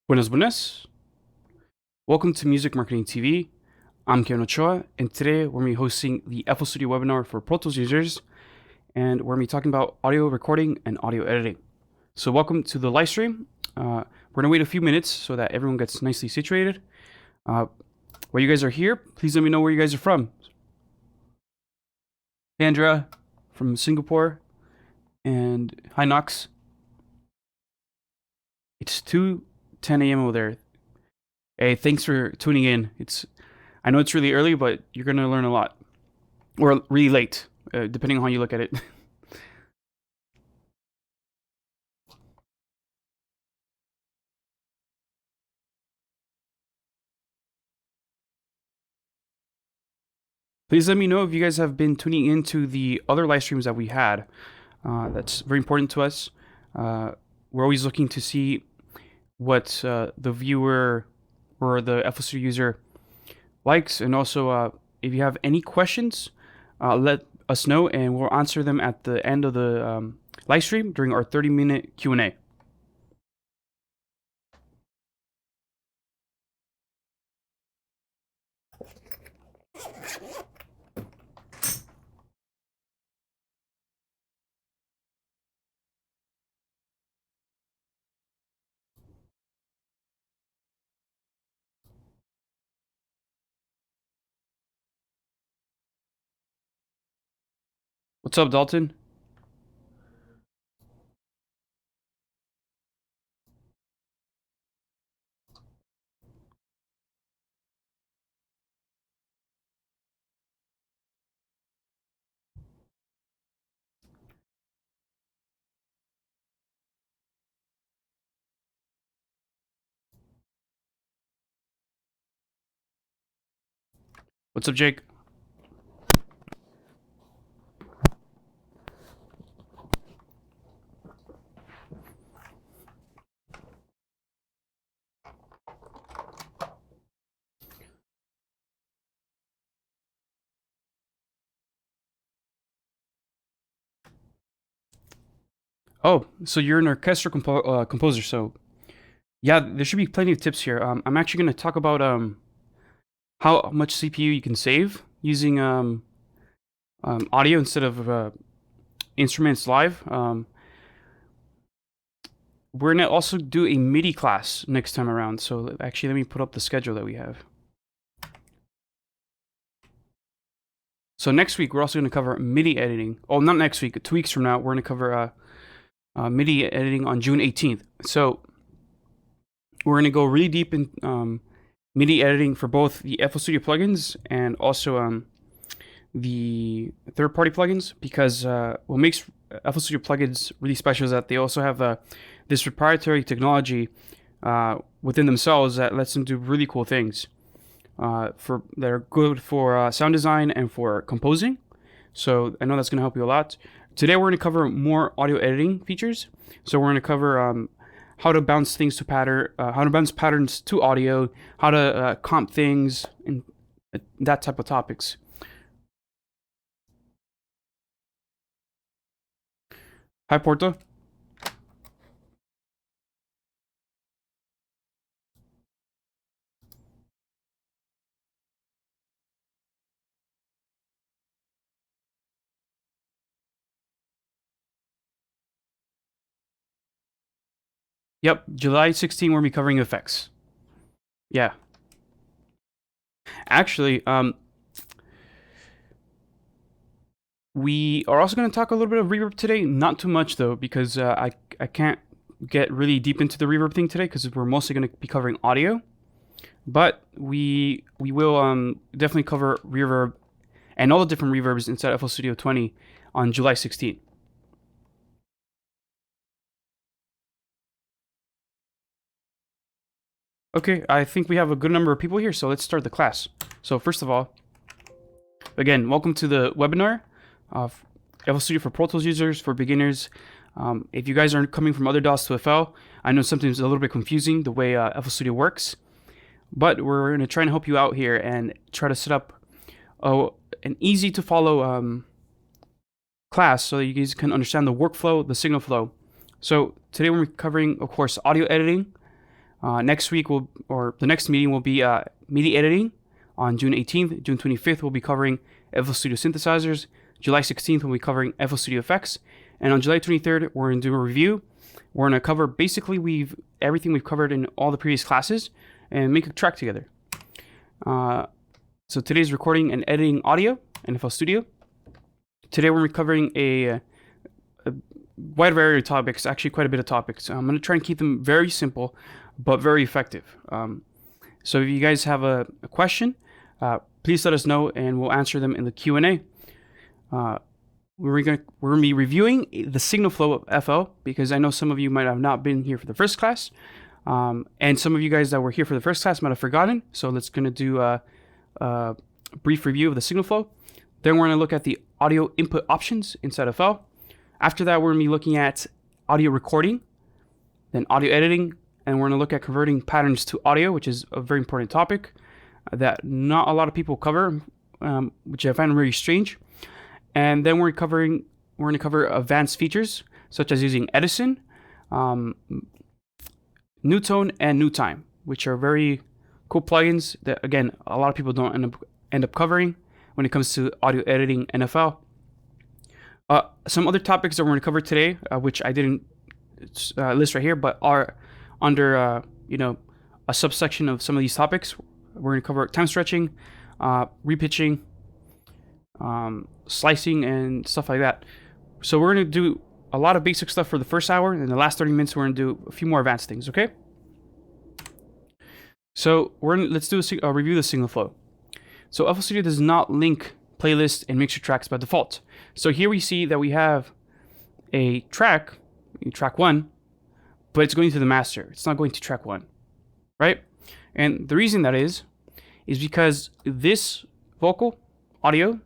Buenas, buenas. Welcome to Music Marketing TV. I'm Kevin Ochoa, and today we're going to be hosting the FL Studio webinar for Pro Tools users, and we're going to be talking about audio recording and audio editing. So welcome to the live stream. We're going to wait a few minutes so that everyone gets nicely situated. While you guys are here, please let me know where you guys are from. Sandra from Singapore, and hi Knox. It's 2:10 a.m. over there. Hey, thanks for tuning in. I know it's really early, but you're going to learn a lot. Or really late, depending on how you look at it. Please let me know if you guys have been tuning into the other live streams that we had. That's very important to us. We're always looking to see what the viewer or the FL Studio user likes, and also if you have any questions, let us know and we'll answer them at the end of the live stream during our 30-minute Q&A. What's up, Dalton? What's up, Jake? Oh, so you're an orchestra composer, so yeah, there should be plenty of tips here. I'm actually going to talk about how much CPU you can save using audio instead of instruments live. We're going to also do a MIDI class next time around, so actually let me put up the schedule that we have. So next week, we're also going to cover MIDI editing. Oh, not next week, 2 weeks from now, we're going to cover MIDI editing on June 18th. So we're going to go really deep in MIDI editing for both the FL Studio plugins and also the third-party plugins, because what makes FL Studio plugins really special is that they also have this proprietary technology within themselves that lets them do really cool things that are good for sound design and for composing. So I know that's going to help you a lot. Today we're going to cover more audio editing features. So we're going to cover how to bounce things to how to bounce patterns to audio, how to comp things, and that type of topics. Hi, Porto. Yep, July 16, we're going to be covering effects. Yeah. Actually, we are also going to talk a little bit of reverb today. Not too much, though, because I can't get really deep into the reverb thing today because we're mostly going to be covering audio. But we will definitely cover reverb and all the different reverbs inside FL Studio 20 on July 16th. Okay, I think we have a good number of people here, so let's start the class. So first of all, again, welcome to the webinar of FL Studio for Pro Tools users, for beginners. If you guys are coming from other DAWs to FL, I know sometimes it's a little bit confusing the way FL Studio works, but we're going to try and help you out here and try to set up an easy to follow class so that you guys can understand the workflow, the signal flow. So today we're covering, of course, audio editing. Next week the next meeting will be MIDI editing on June 18th. June 25th we'll be covering FL Studio synthesizers. July 16th we'll be covering FL Studio effects. And on July 23rd we're going to do a review. We're going to cover basically everything we've covered in all the previous classes and make a track together. So today's recording and editing audio in FL Studio. Today we're covering a wide variety of topics, actually quite a bit of topics. I'm going to try and keep them very simple, but very effective. So if you guys have a question, please let us know and we'll answer them in the Q&A. We're going to be reviewing the signal flow of FL because I know some of you might have not been here for the first class. And some of you guys that were here for the first class might have forgotten. So let's going to do a brief review of the signal flow. Then we're going to look at the audio input options inside FL. After that, we're going to be looking at audio recording, then audio editing, and we're going to look at converting patterns to audio, which is a very important topic that not a lot of people cover, which I find really strange. And then we're going to cover advanced features such as using Edison, New Tone, and New Time, which are very cool plugins that, again, a lot of people don't end up covering when it comes to audio editing and FL. Some other topics that we're going to cover today, which I didn't list right here, but are under a subsection of some of these topics. We're going to cover time stretching, repitching, slicing, and stuff like that. So we're going to do a lot of basic stuff for the first hour, and in the last 30 minutes we're going to do a few more advanced things. Okay. So let's do a review of the signal flow. So FL Studio does not link playlists and mixer tracks by default. So here we see that we have a track 1, but it's going to the master. It's not going to track 1, right? And the reason that is because this vocal audio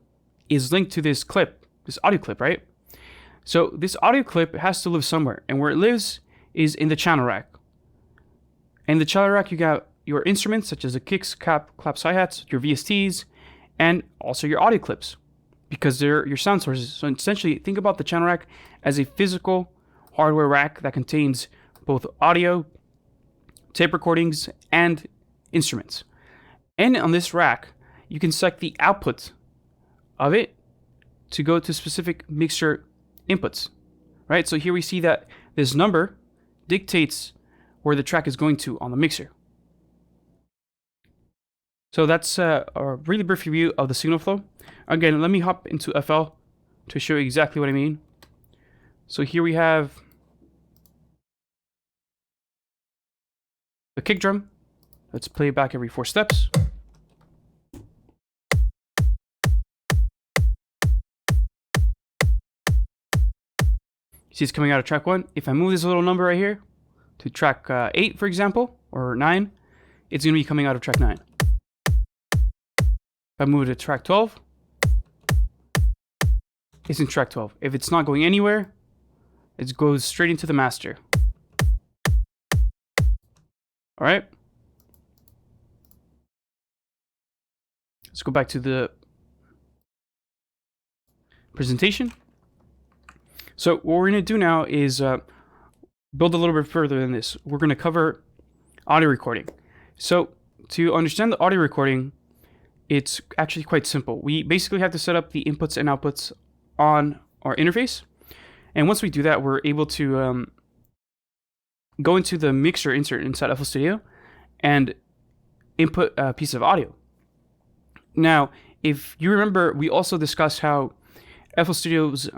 is linked to this audio clip, right? So this audio clip has to live somewhere, and where it lives is in the channel rack. In the channel rack, you got your instruments such as the kicks, claps, hi-hats, your VSTs, and also your audio clips because they're your sound sources. So essentially, think about the channel rack as a physical hardware rack that contains both audio, tape recordings, and instruments. And on this rack, you can select the output of it to go to specific mixer inputs, right? So here we see that this number dictates where the track is going to on the mixer. So that's a really brief review of the signal flow. Again, let me hop into FL to show you exactly what I mean. So here we have the kick drum. Let's play it back every 4 steps. See, it's coming out of track 1. If I move this little number right here to track 8, for example, or 9, it's going to be coming out of track 9. If I move it to track 12, it's in track 12. If it's not going anywhere, it goes straight into the master. All right. Let's go back to the presentation. So what we're going to do now is build a little bit further than this. We're going to cover audio recording. So to understand the audio recording, it's actually quite simple. We basically have to set up the inputs and outputs on our interface. And once we do that, we're able to go into the mixer insert inside FL Studio and input a piece of audio. Now, if you remember, we also discussed how FL Studio's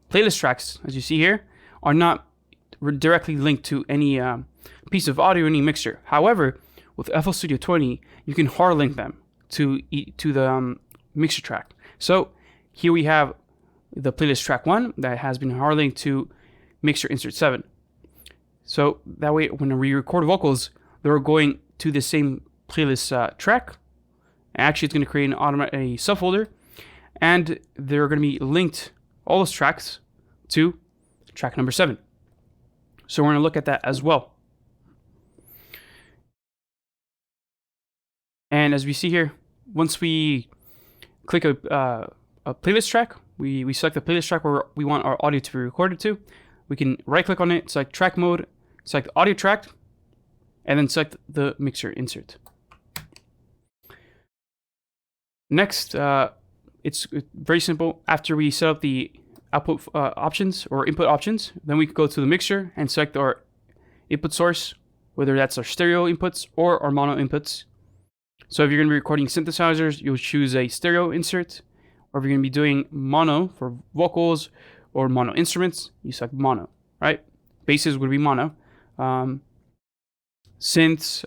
playlist tracks, as you see here, are not directly linked to any piece of audio, any mixer. However, with FL Studio 20, you can hard link them to the mixer track. So here we have the playlist track 1 that has been hard linked to mixer insert 7. So that way, when we record vocals, they're going to the same playlist track. Actually, it's going to create a subfolder, and they're going to be linked, all those tracks, to track number 7. So we're going to look at that as well. And as we see here, once we click a playlist track, we select the playlist track where we want our audio to be recorded to. We can right click on it, select track mode, select audio track, and then select the mixer insert. Next, it's very simple. After we set up the output options or input options, then we can go to the mixer and select our input source, whether that's our stereo inputs or our mono inputs. So if you're going to be recording synthesizers, you'll choose a stereo insert, or if you're going to be doing mono for vocals or mono instruments, you select mono, right? Basses would be mono. Synths,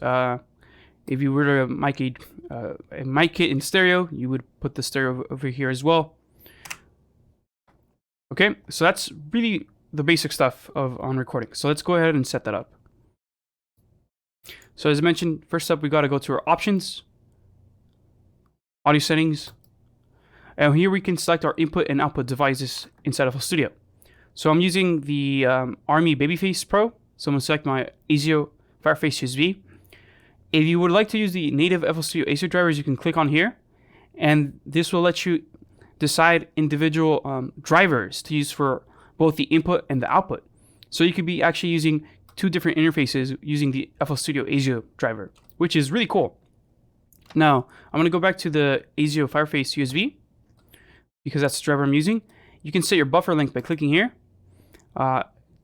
if you were to mic it in stereo, you would put the stereo over here as well. Okay, so that's really the basic stuff on recording. So let's go ahead and set that up. So as I mentioned, first up, we got to go to our options, audio settings, and here we can select our input and output devices inside of FL Studio. So I'm using the Army Babyface Pro, so I'm going to select my ASIO Fireface USB. If you would like to use the native FL Studio ASIO drivers, you can click on here, and this will let you decide individual drivers to use for both the input and the output. So you could be actually using two different interfaces using the FL Studio ASIO driver, which is really cool. Now, I'm going to go back to the ASIO Fireface USB because that's the driver I'm using. You can set your buffer length by clicking here.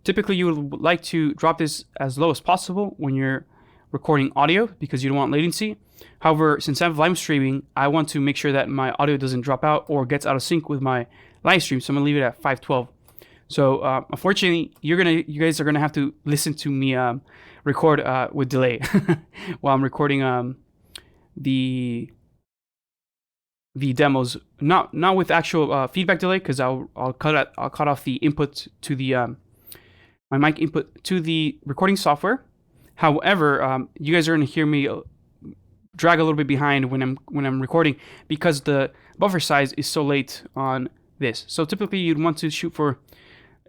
Typically, you would like to drop this as low as possible when you're recording audio because you don't want latency. However, since I'm live streaming, I want to make sure that my audio doesn't drop out or gets out of sync with my live stream, so I'm gonna leave it at 512. So unfortunately, you guys are gonna have to listen to me record with delay while I'm recording the demos, not with actual feedback delay, because I'll cut off the input to the my mic input to the recording software. However, you guys are gonna hear me drag a little bit behind when I'm recording because the buffer size is so late on this. So typically you'd want to shoot for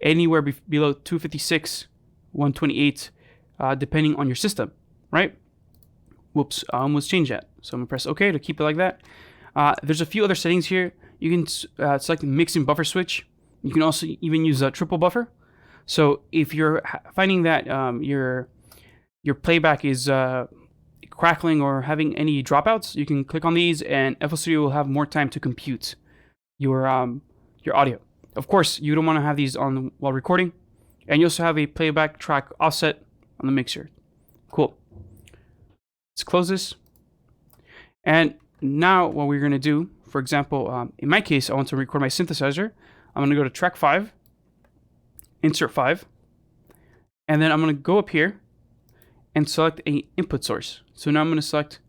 anywhere below 256, 128, depending on your system, right? Whoops, I almost changed that. So I'm gonna press OK to keep it like that. There's a few other settings here. You can select mix and buffer switch. You can also even use a triple buffer. So if you're finding that your playback is crackling or having any dropouts, you can click on these and FL Studio will have more time to compute your audio. Of course, you don't want to have these on while recording, and you also have a playback track offset on the mixer. Cool. Let's close this. And now what we're going to do, for example, in my case, I want to record my synthesizer. I'm going to go to track 5, insert 5, and then I'm going to go up here and select an input source. So now I'm going to select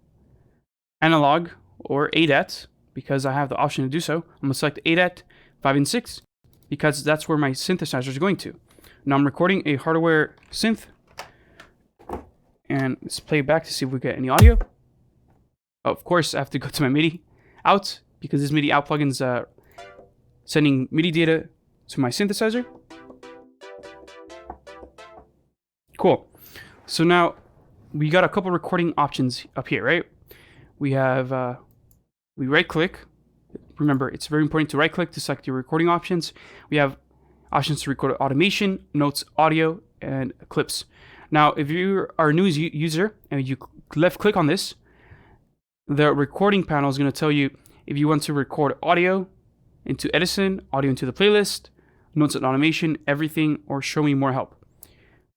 analog or ADAT because I have the option to do so. I'm going to select ADAT 5 and 6 because that's where my synthesizer is going to. Now I'm recording a hardware synth, and let's play back to see if we get any audio. Of course, I have to go to my MIDI out because this MIDI out plugin's sending MIDI data to my synthesizer. Cool. So now we got a couple recording options up here, right? We have, we right click. Remember, it's very important to right click to select your recording options. We have options to record automation, notes, audio, and clips. Now, if you are a new user and you left click on this, the recording panel is going to tell you if you want to record audio into Edison, audio into the playlist, notes and automation, everything, or show me more help.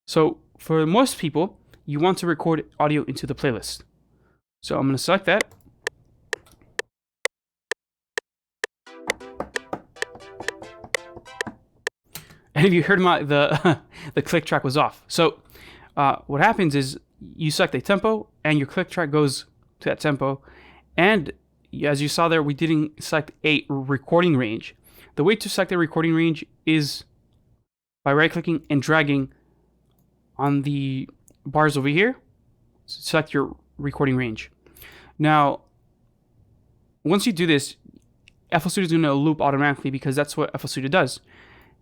So for most people, you want to record audio into the playlist. So I'm going to select that. And if you heard the click track was off. So what happens is you select a tempo and your click track goes to that tempo. And as you saw there, we didn't select a recording range. The way to select a recording range is by right clicking and dragging on the bars over here. Select your recording range. Now, once you do this, FL Studio is going to loop automatically because that's what FL Studio does.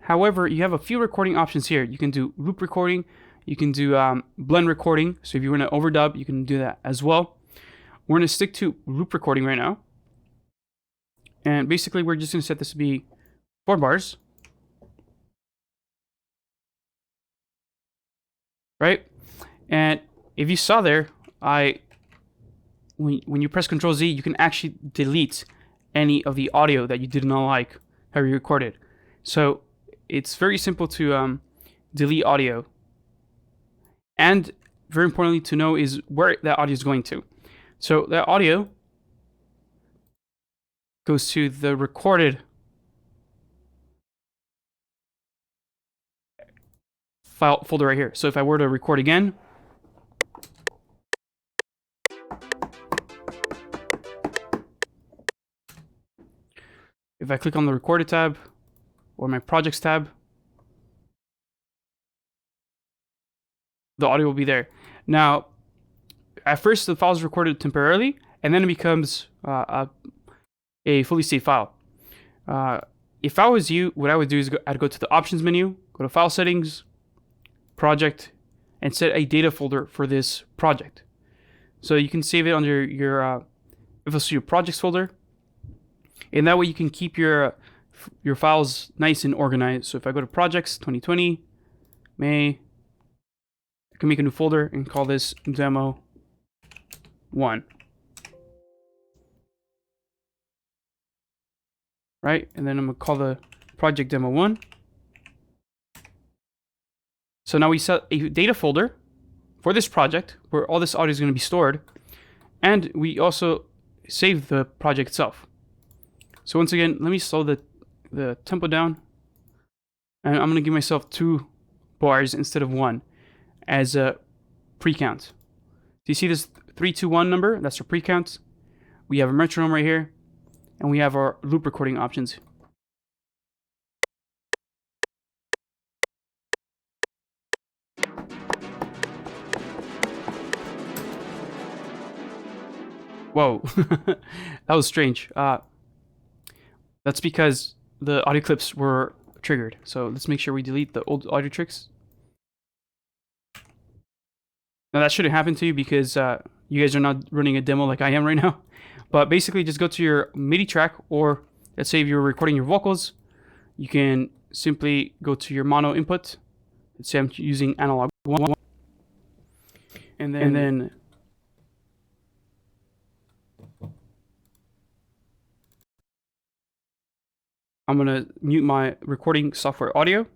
However, you have a few recording options here. You can do loop recording. You can do blend recording. So if you want to overdub, you can do that as well. We're going to stick to loop recording right now. And basically, we're just going to set this to be 4 bars. Right? And if you saw there, when you press Control Z, you can actually delete any of the audio that you did not like how you recorded. So it's very simple to delete audio. And very importantly to know is where that audio is going to. So that audio goes to the recorded file folder right here. So if I were to record again, if I click on the recorded tab or my projects tab, the audio will be there. Now, at first the file is recorded temporarily, and then it becomes a fully saved file. If I was you, what I would do is I'd go to the options menu, go to file settings, project, and set a data folder for this project. So you can save it under your FL Studio projects folder, and that way you can keep your files nice and organized. So if I go to projects 2020 May, I can make a new folder and call this demo 1. Right? And then I'm going to call the project demo 1. So now we set a data folder for this project where all this audio is going to be stored. And we also save the project itself. So once again, let me slow the tempo down. And I'm going to give myself 2 bars instead of 1 as a pre-count. Do you see this 3, 2, 1 number? That's our pre-count. We have a metronome right here. And we have our loop recording options. Whoa, that was strange. That's because the audio clips were triggered. So let's make sure we delete the old audio tricks. Now that shouldn't happen to you because you guys are not running a demo like I am right now. But basically just go to your MIDI track, or let's say if you're recording your vocals, you can simply go to your mono input. Let's say I'm using analog 1. And then I'm going to mute my recording software audio,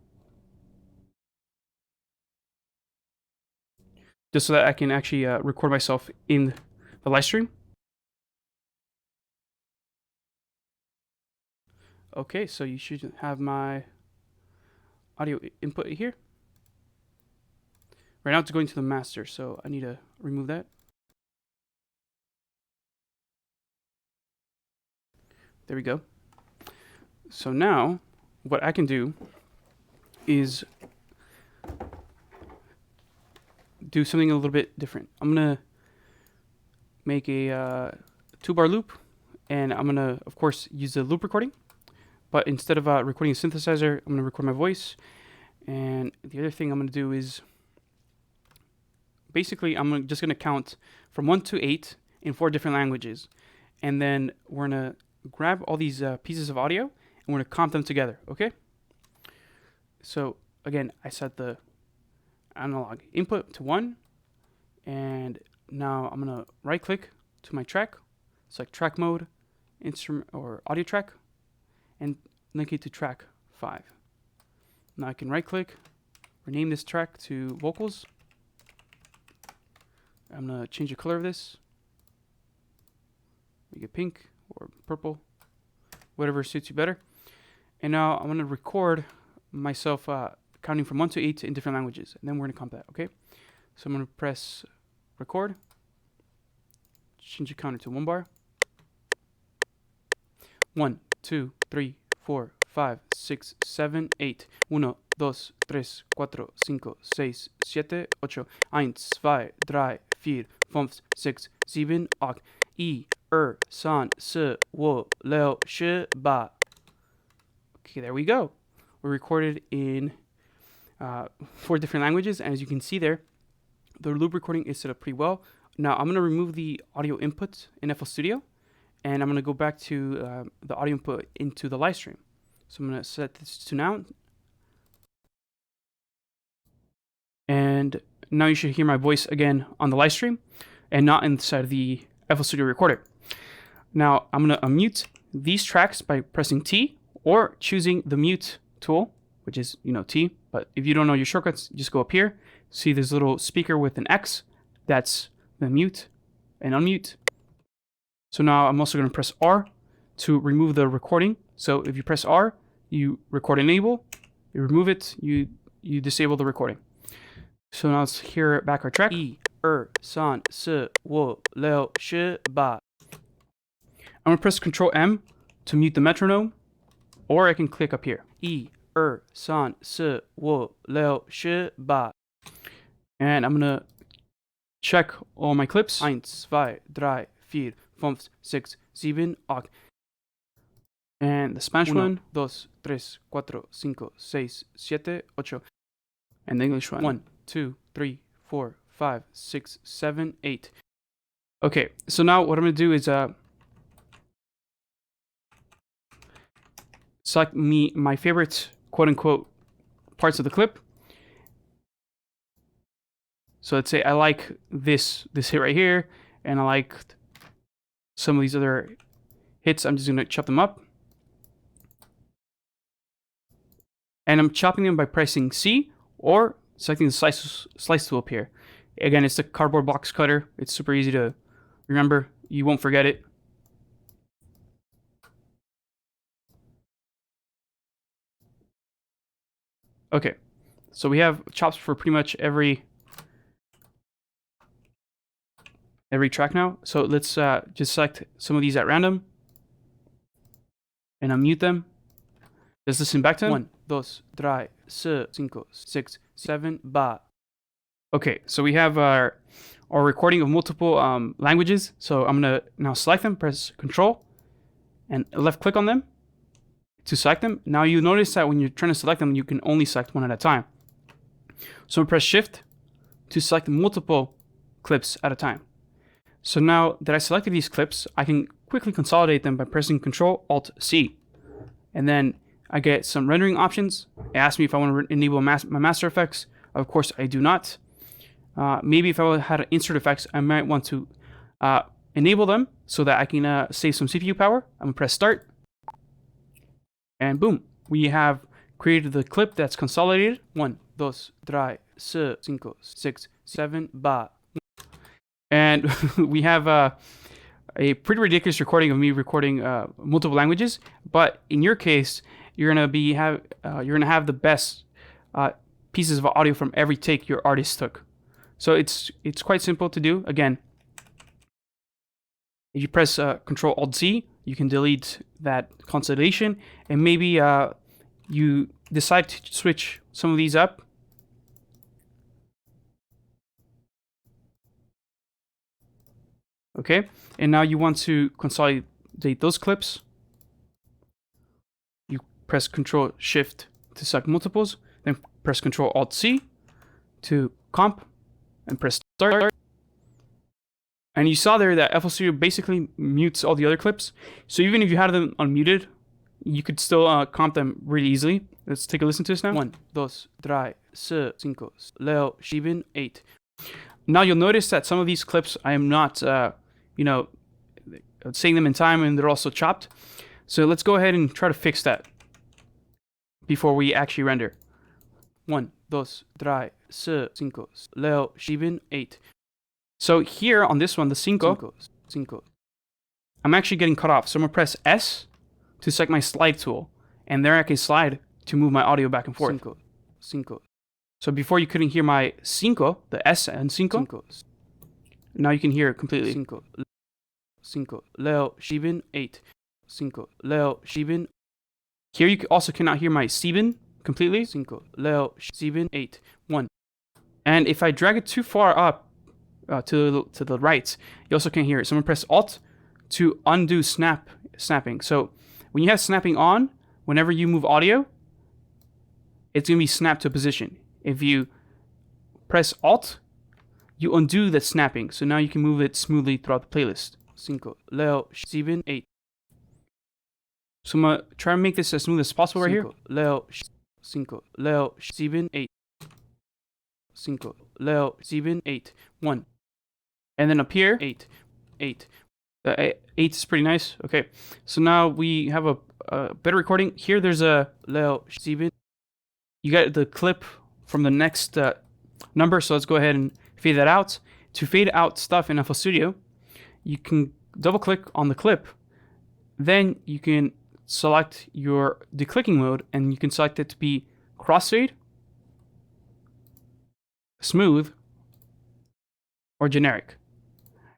just so that I can actually record myself in the live stream. Okay, so you should have my audio input here. Right now it's going to the master, so I need to remove that. There we go. So now what I can do is do something a little bit different. I'm going to make a 2-bar loop, and I'm going to, of course, use the loop recording. But instead of recording a synthesizer, I'm going to record my voice. And the other thing I'm going to do is basically I'm just going to count from 1 to 8 in 4 different languages. And then we're going to grab all these pieces of audio and we're going to comp them together, okay? So again, I set the analog input to 1. And now I'm going to right click to my track, select track mode, instrument or audio track, and link it to track 5. Now I can right click, rename this track to vocals. I'm going to change the color of this. Make it pink or purple, whatever suits you better. And now I'm going to record myself counting from 1 to 8 in different languages. And then we're going to comp that, okay? So I'm going to press record. Change the counter to 1 bar. 1, 2, 3, 4, 5, 6, 7, 8. 1, 2, 3, 4, 5, 6, 7, 8. 1, 2, 3, 4, 5, 6, 7, 8. 1, 2, 3, 4, 5, 6, 7. Okay, there we go. We're recorded in 4 different languages, and as you can see there, the loop recording is set up pretty well. Now I'm going to remove the audio input in FL Studio, and I'm going to go back to the audio input into the live stream. So I'm going to set this to now. And now you should hear my voice again on the live stream and not inside of the FL Studio recorder. Now I'm going to unmute these tracks by pressing T or choosing the mute tool, which is, T. But if you don't know your shortcuts, just go up here. See this little speaker with an X. That's the mute and unmute. So now I'm also going to press R to remove the recording. So if you press R, you record enable. You remove it, you disable the recording. So now let's hear back our track. 1, 2, 3, 4, 5, 6, 7, 8. I'm going to press Control M to mute the metronome, or I can click up here. 1, 2, 3, 4, 5, 6, 7. And I'm going to check all my clips. 1, 2, 3, 4, 5, 6, 7, 8. And the Spanish one. 2, 3, 4, 5, 6, 7, 8. And the English one. 1, 2, 3, 4, 5, 6, 7, 8. Okay, so now what I'm going to do is select my favorite quote-unquote parts of the clip. So let's say I like this hit right here, and I like some of these other hits. I'm just going to chop them up. And I'm chopping them by pressing C or selecting the slice tool up here. Again, it's the cardboard box cutter. It's super easy to remember. You won't forget it. Okay, so we have chops for pretty much every track now. So let's just select some of these at random and unmute them. Let's listen back to them. 1, 2, 3, 4, 5, 6, 7, 8. Okay, so we have our recording of multiple languages. So I'm going to now select them, press Control, and left click on them to select them. Now you notice that when you're trying to select them, you can only select one at a time. So I'm going to press Shift to select multiple clips at a time. So now that I selected these clips, I can quickly consolidate them by pressing Control Alt C. And then I get some rendering options. It asks me if I want to enable my master effects. Of course, I do not. Maybe if I had insert effects, I might want to enable them so that I can save some CPU power. I'm going to press Start. And boom, we have created the clip that's consolidated. 1, 2, 3, 4, 5, 6, 7, 8. And we have a pretty ridiculous recording of me recording multiple languages. But in your case, you're gonna have the best pieces of audio from every take your artist took. So it's quite simple to do. Again, if you press Control Alt Z, you can delete that consolidation, and maybe you decide to switch some of these up. Okay, and now you want to consolidate those clips. You press Control Shift to select multiples, then press Control Alt C to comp, and press Start. And you saw there that FL Studio basically mutes all the other clips. So even if you had them unmuted, you could still comp them really easily. Let's take a listen to this now. 1, 2, 3, 4, 5, 6, 7, 8. Now you'll notice that some of these clips I am not, saying them in time, and they're also chopped. So let's go ahead and try to fix that before we actually render. 1, 2, 3, 4, 5, 6, 7, 8. So here on this one, the cinco, I'm actually getting cut off. So I'm going to press S to select my slide tool. And there I can slide to move my audio back and forth. Cinco. So before you couldn't hear my cinco, the S and cinco. Now you can hear it completely. Cinco, 7, 8. Cinco, 7. Here you also cannot hear my sieben completely. Cinco, 7, 8, 1. And if I drag it too far up, to the right, you also can't hear it. So I'm going to press Alt to undo snapping. So when you have snapping on, whenever you move audio, it's going to be snapped to a position. If you press Alt, you undo the snapping. So now you can move it smoothly throughout the playlist. 5, 7, 8. So I'm gonna try and make this as smooth as possible right here. Leo, 5, Leo, 7, 8. 5, Leo, 7, 8. 1. And then up here, 8, 8. 8 is pretty nice. Okay, so now we have a better recording. Here there's a Leo, 7. You got the clip from the next number, so let's go ahead and fade that out. To fade out stuff in FL Studio, you can double click on the clip. Then you can select your declicking mode, and you can select it to be crossfade, smooth, or generic.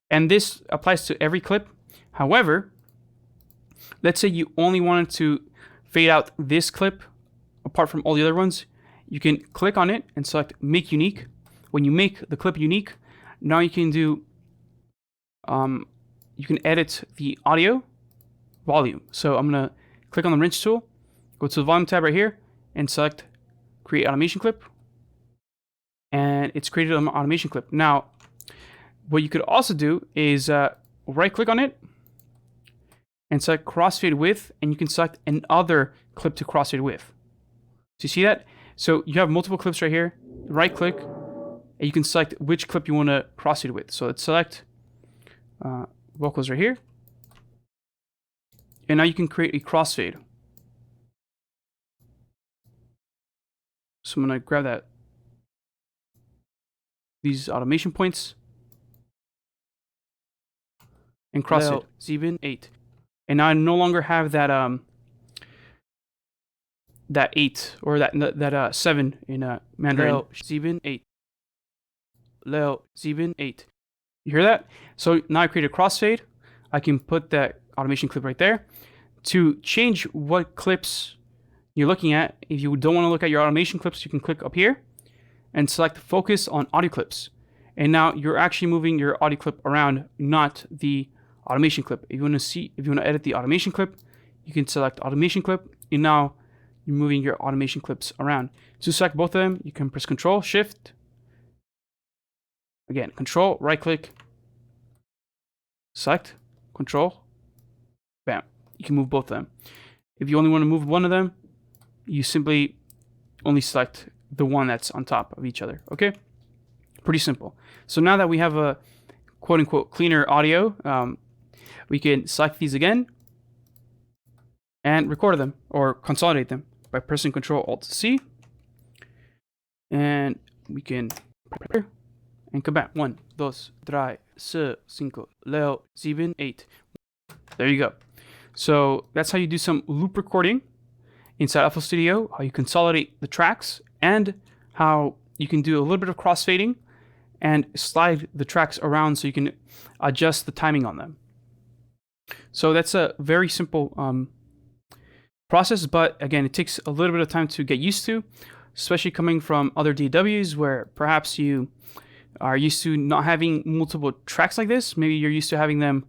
And this applies to every clip. However, let's say you only wanted to fade out this clip apart from all the other ones. You can click on it and select make unique. When you make the clip unique, now you can do you can edit the audio volume. So I'm gonna click on the wrench tool, go to the volume tab right here, and select create automation clip. And it's created an automation clip. Now, what you could also do is right click on it and select crossfade with, and you can select another clip to crossfade with. So you see that? So you have multiple clips right here. Right click, and you can select which clip you want to crossfade with. So let's select vocals right here. And now you can create a crossfade. So I'm going to grab these automation points and cross it. 7, 8. And now I no longer have that that 8 or that 7 in Mandarin. Leo, 7, 8. Leo, 7, 8. You hear that? So now I create a crossfade. I can put that automation clip right there. To change what clips you're looking at, if you don't want to look at your automation clips, you can click up here and select focus on audio clips. And now you're actually moving your audio clip around, not the automation clip. If you want to edit the automation clip, you can select automation clip, and now you're moving your automation clips around. To select both of them, you can press Control, Shift. Again, Control, right click, select, Control, bam. You can move both of them. If you only want to move one of them, you simply only select the one that's on top of each other. Okay? Pretty simple. So now that we have a quote unquote cleaner audio, we can select these again and record them or consolidate them by pressing Control Alt C. And we can and come back. 1, 2, 3, 4, 5, Leo, 7, 8. There you go. So that's how you do some loop recording inside FL Studio, how you consolidate the tracks, and how you can do a little bit of crossfading and slide the tracks around so you can adjust the timing on them. So that's a very simple process, but again, it takes a little bit of time to get used to, especially coming from other DAWs where perhaps you are used to not having multiple tracks like this. Maybe you're used to having them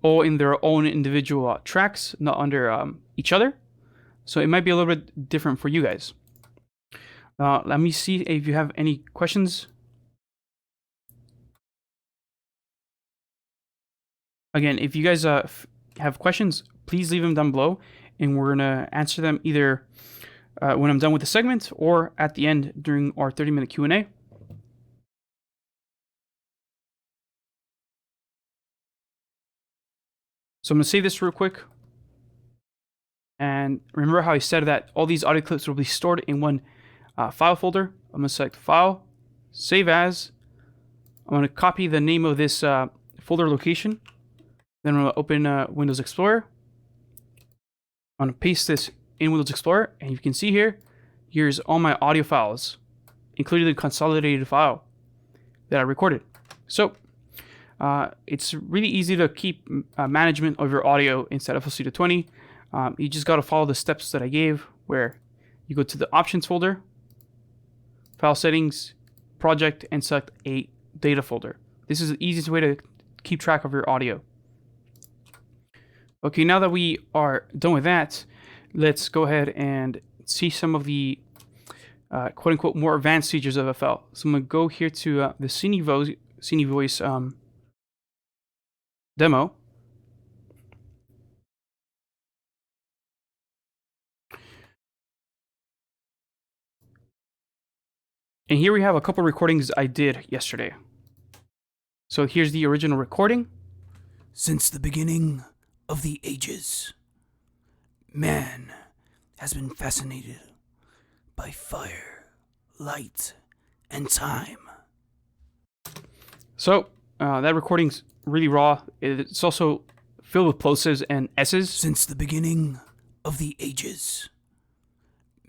all in their own individual tracks, not under each other. So it might be a little bit different for you guys. Let me see if you have any questions. Again, if you guys have questions, please leave them down below, and we're gonna answer them either when I'm done with the segment or at the end during our 30-minute Q&A. So I'm gonna save this real quick. And remember how I said that all these audio clips will be stored in one file folder. I'm gonna select File, Save As. I'm gonna copy the name of this folder location. Then I'm gonna open Windows Explorer. I'm gonna paste this in Windows Explorer, and you can see here's all my audio files, including the consolidated file that I recorded. So it's really easy to keep management of your audio inside of FL Studio 20. You just got to follow the steps that I gave, where you go to the Options folder, File Settings, Project, and select a Data folder. This is the easiest way to keep track of your audio. Okay, now that we are done with that, let's go ahead and see some of the quote-unquote more advanced features of FL. So I'm going to go here to the Cine Voice demo. And here we have a couple recordings I did yesterday. So here's the original recording. Since the beginning of the ages, man has been fascinated by fire, light, and time. So that recording's really raw. It's also filled with plosives and S's. Since the beginning of the ages,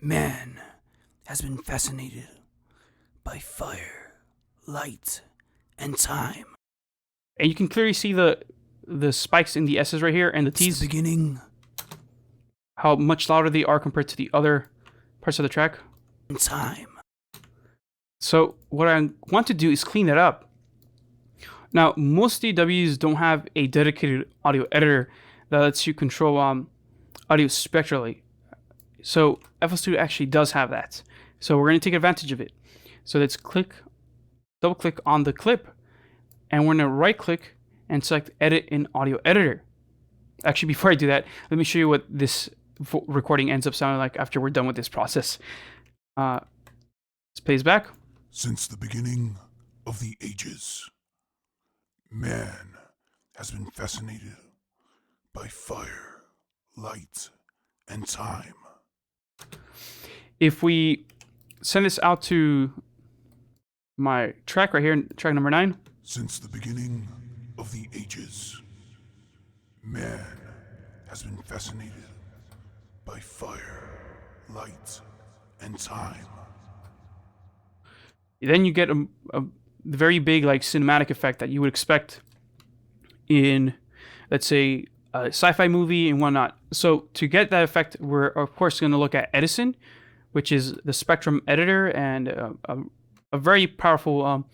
man has been fascinated by fire, light, and time. And you can clearly see the spikes in the S's right here and the T's. Since the beginning, how much louder they are compared to the other parts of the track. and time. So what I want to do is clean that up. Now, most DAWs don't have a dedicated audio editor that lets you control audio spectrally. So FL Studio actually does have that. So we're going to take advantage of it. So let's double click on the clip, and we're going to right click and select Edit in Audio Editor. Actually, before I do that, let me show you what this recording ends up sounding like after we're done with this process. Let's play this back. Since the beginning of the ages, man has been fascinated by fire, light, and time. If we send this out to my track right here, track number 9. Since the beginning of the ages, man has been fascinated by fire, light, and time. Then you get a very big like cinematic effect that you would expect in, let's say, a sci-fi movie and whatnot. So to get that effect, we're of course going to look at Edison, which is the Spectrum editor and a very powerful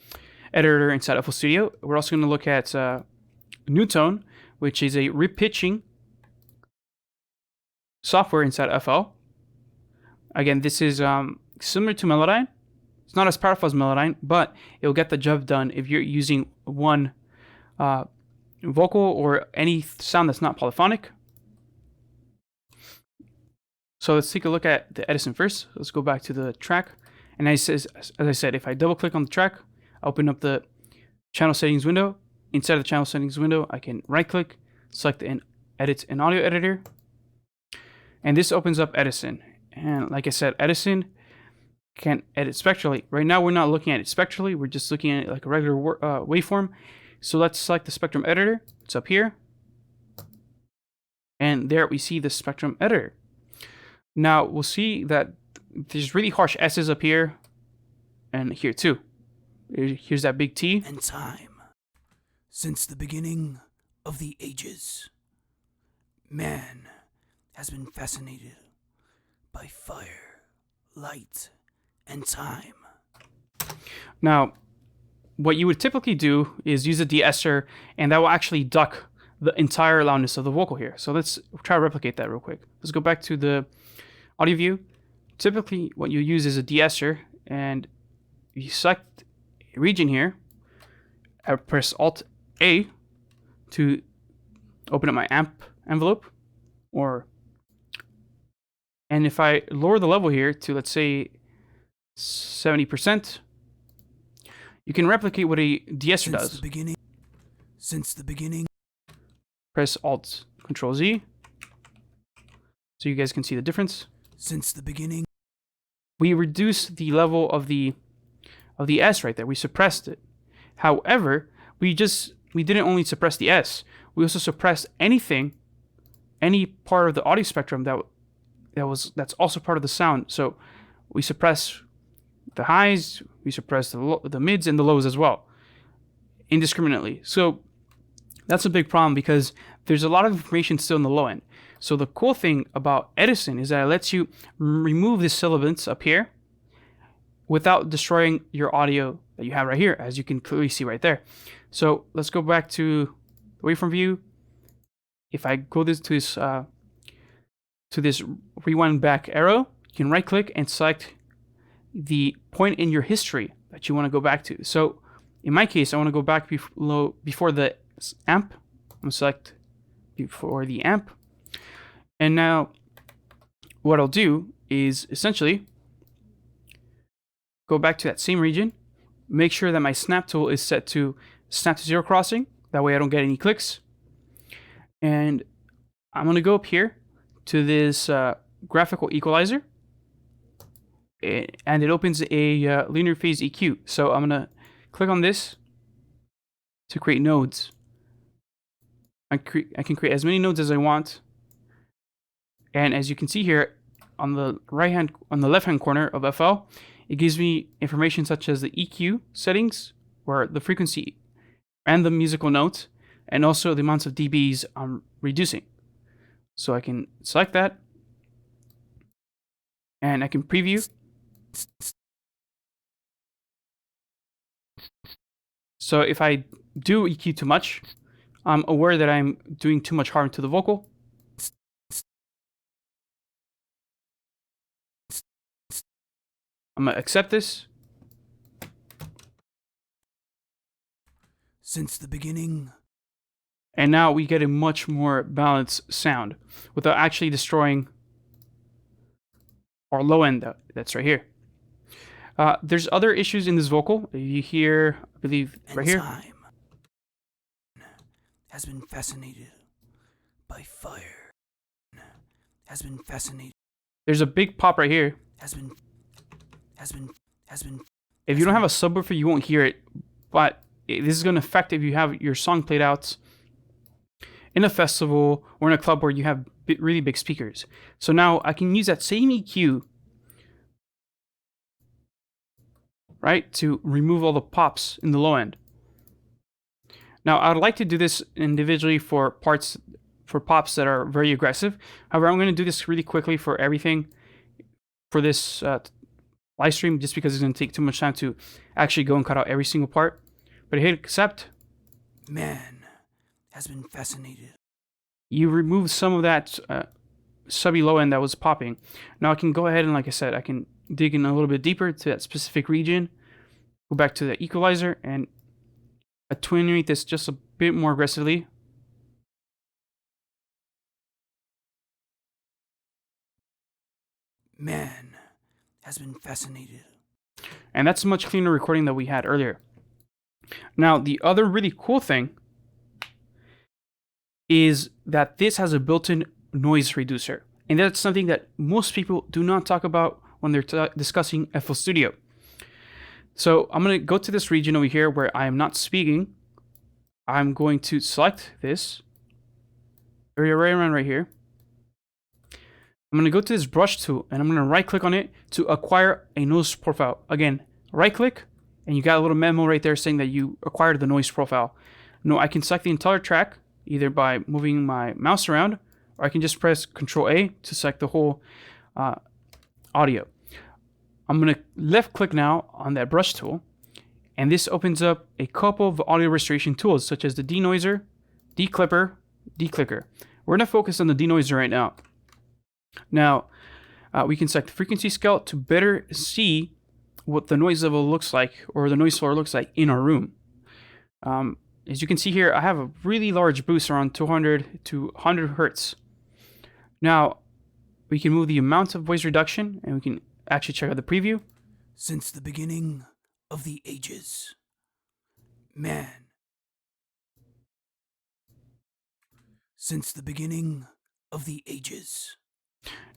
editor inside FL Studio. We're also going to look at Newtone, which is a repitching software inside FL. Again, this is similar to Melodyne. It's not as powerful as Melodyne, but it'll get the job done if you're using one vocal or any sound that's not polyphonic. So let's take a look at the Edison first. Let's go back to the track. And as I said, if I double click on the track, I open up the channel settings window. Inside of the channel settings window, I can right click, select and edit an audio editor. And this opens up Edison. And like I said, Edison can edit spectrally. Right now, we're not looking at it spectrally. We're just looking at it like a regular waveform. So let's select the Spectrum editor. It's up here. And there we see the Spectrum editor. Now, we'll see that there's really harsh S's up here and here too. Here's that big T. And time. Since the beginning of the ages, man has been fascinated by fire, light, and time. Now, what you would typically do is use a deesser, and that will actually duck the entire loudness of the vocal here. So let's try to replicate that real quick. Let's go back to the audio view. Typically, what you use is a deesser, and you select a region here. I press Alt-A to open up my amp envelope, and if I lower the level here to, let's say, 70%, you can replicate what a deesser does. Since the beginning. Press Alt Control Z, so you guys can see the difference. Since the beginning. We reduced the level of the S right there. We suppressed it. However, we didn't only suppress the S. We also suppressed any part of the audio spectrum that's also part of the sound. So we suppress the highs, we suppress the mids and the lows as well, indiscriminately. So that's a big problem because there's a lot of information still in the low end. So the cool thing about Edison is that it lets you remove the sibilance up here without destroying your audio that you have right here, as you can clearly see right there. So let's go back to the waveform view. If I go to this rewind back arrow, you can right click and select the point in your history that you want to go back to. So in my case, I want to go back before the amp. I'm going to select before the amp. And now what I'll do is essentially go back to that same region, make sure that my snap tool is set to snap to zero crossing. That way I don't get any clicks. And I'm going to go up here to this graphical equalizer. And it opens a linear phase EQ. So I'm going to click on this to create nodes. I can create as many nodes as I want. And as you can see here on the left-hand corner of FL, it gives me information such as the EQ settings, or the frequency and the musical notes, and also the amounts of dBs I'm reducing. So I can select that, and I can preview. So if I do EQ too much, I'm aware that I'm doing too much harm to the vocal. I'm going to accept this. Since the beginning. And now we get a much more balanced sound without actually destroying our low end that's right here. There's other issues in this vocal. You hear, I believe, right here. Time has been fascinated by fire. Has been fascinated. There's a big pop right here. Has been. If you don't have a subwoofer, you won't hear it. But this is going to affect if you have your song played out in a festival or in a club where you have really big speakers. So now I can use that same EQ, right, to remove all the pops in the low end. Now I'd like to do this individually for pops that are very aggressive. However, I'm going to do this really quickly for everything for this live stream, just because it's going to take too much time to actually go and cut out every single part. But hit accept. Man has been fascinated. You remove some of that subby low end that was popping. Now I can go ahead and, like I said, I can dig in a little bit deeper to that specific region. Go back to the equalizer and attenuate this just a bit more aggressively. Man has been fascinated. And that's a much cleaner recording that we had earlier. Now, the other really cool thing is that this has a built-in noise reducer. And that's something that most people do not talk about when they're discussing FL Studio. So I'm going to go to this region over here where I am not speaking. I'm going to select this area right around right here. I'm going to go to this brush tool and I'm going to right click on it to acquire a noise profile. Again, right click and you got a little memo right there saying that you acquired the noise profile. No, I can select the entire track either by moving my mouse around, or I can just press Control A to select the whole audio. I'm going to left click now on that brush tool, and this opens up a couple of audio restoration tools such as the denoiser, declipper, declicker. We're going to focus on the denoiser right now. Now, we can select the frequency scale to better see what the noise level looks like, or the noise floor looks like in our room. As you can see here, I have a really large boost around 200 to 100 hertz. Now, we can move the amount of voice reduction, and we can actually check out the preview. Since the beginning of the ages, man. Since the beginning of the ages.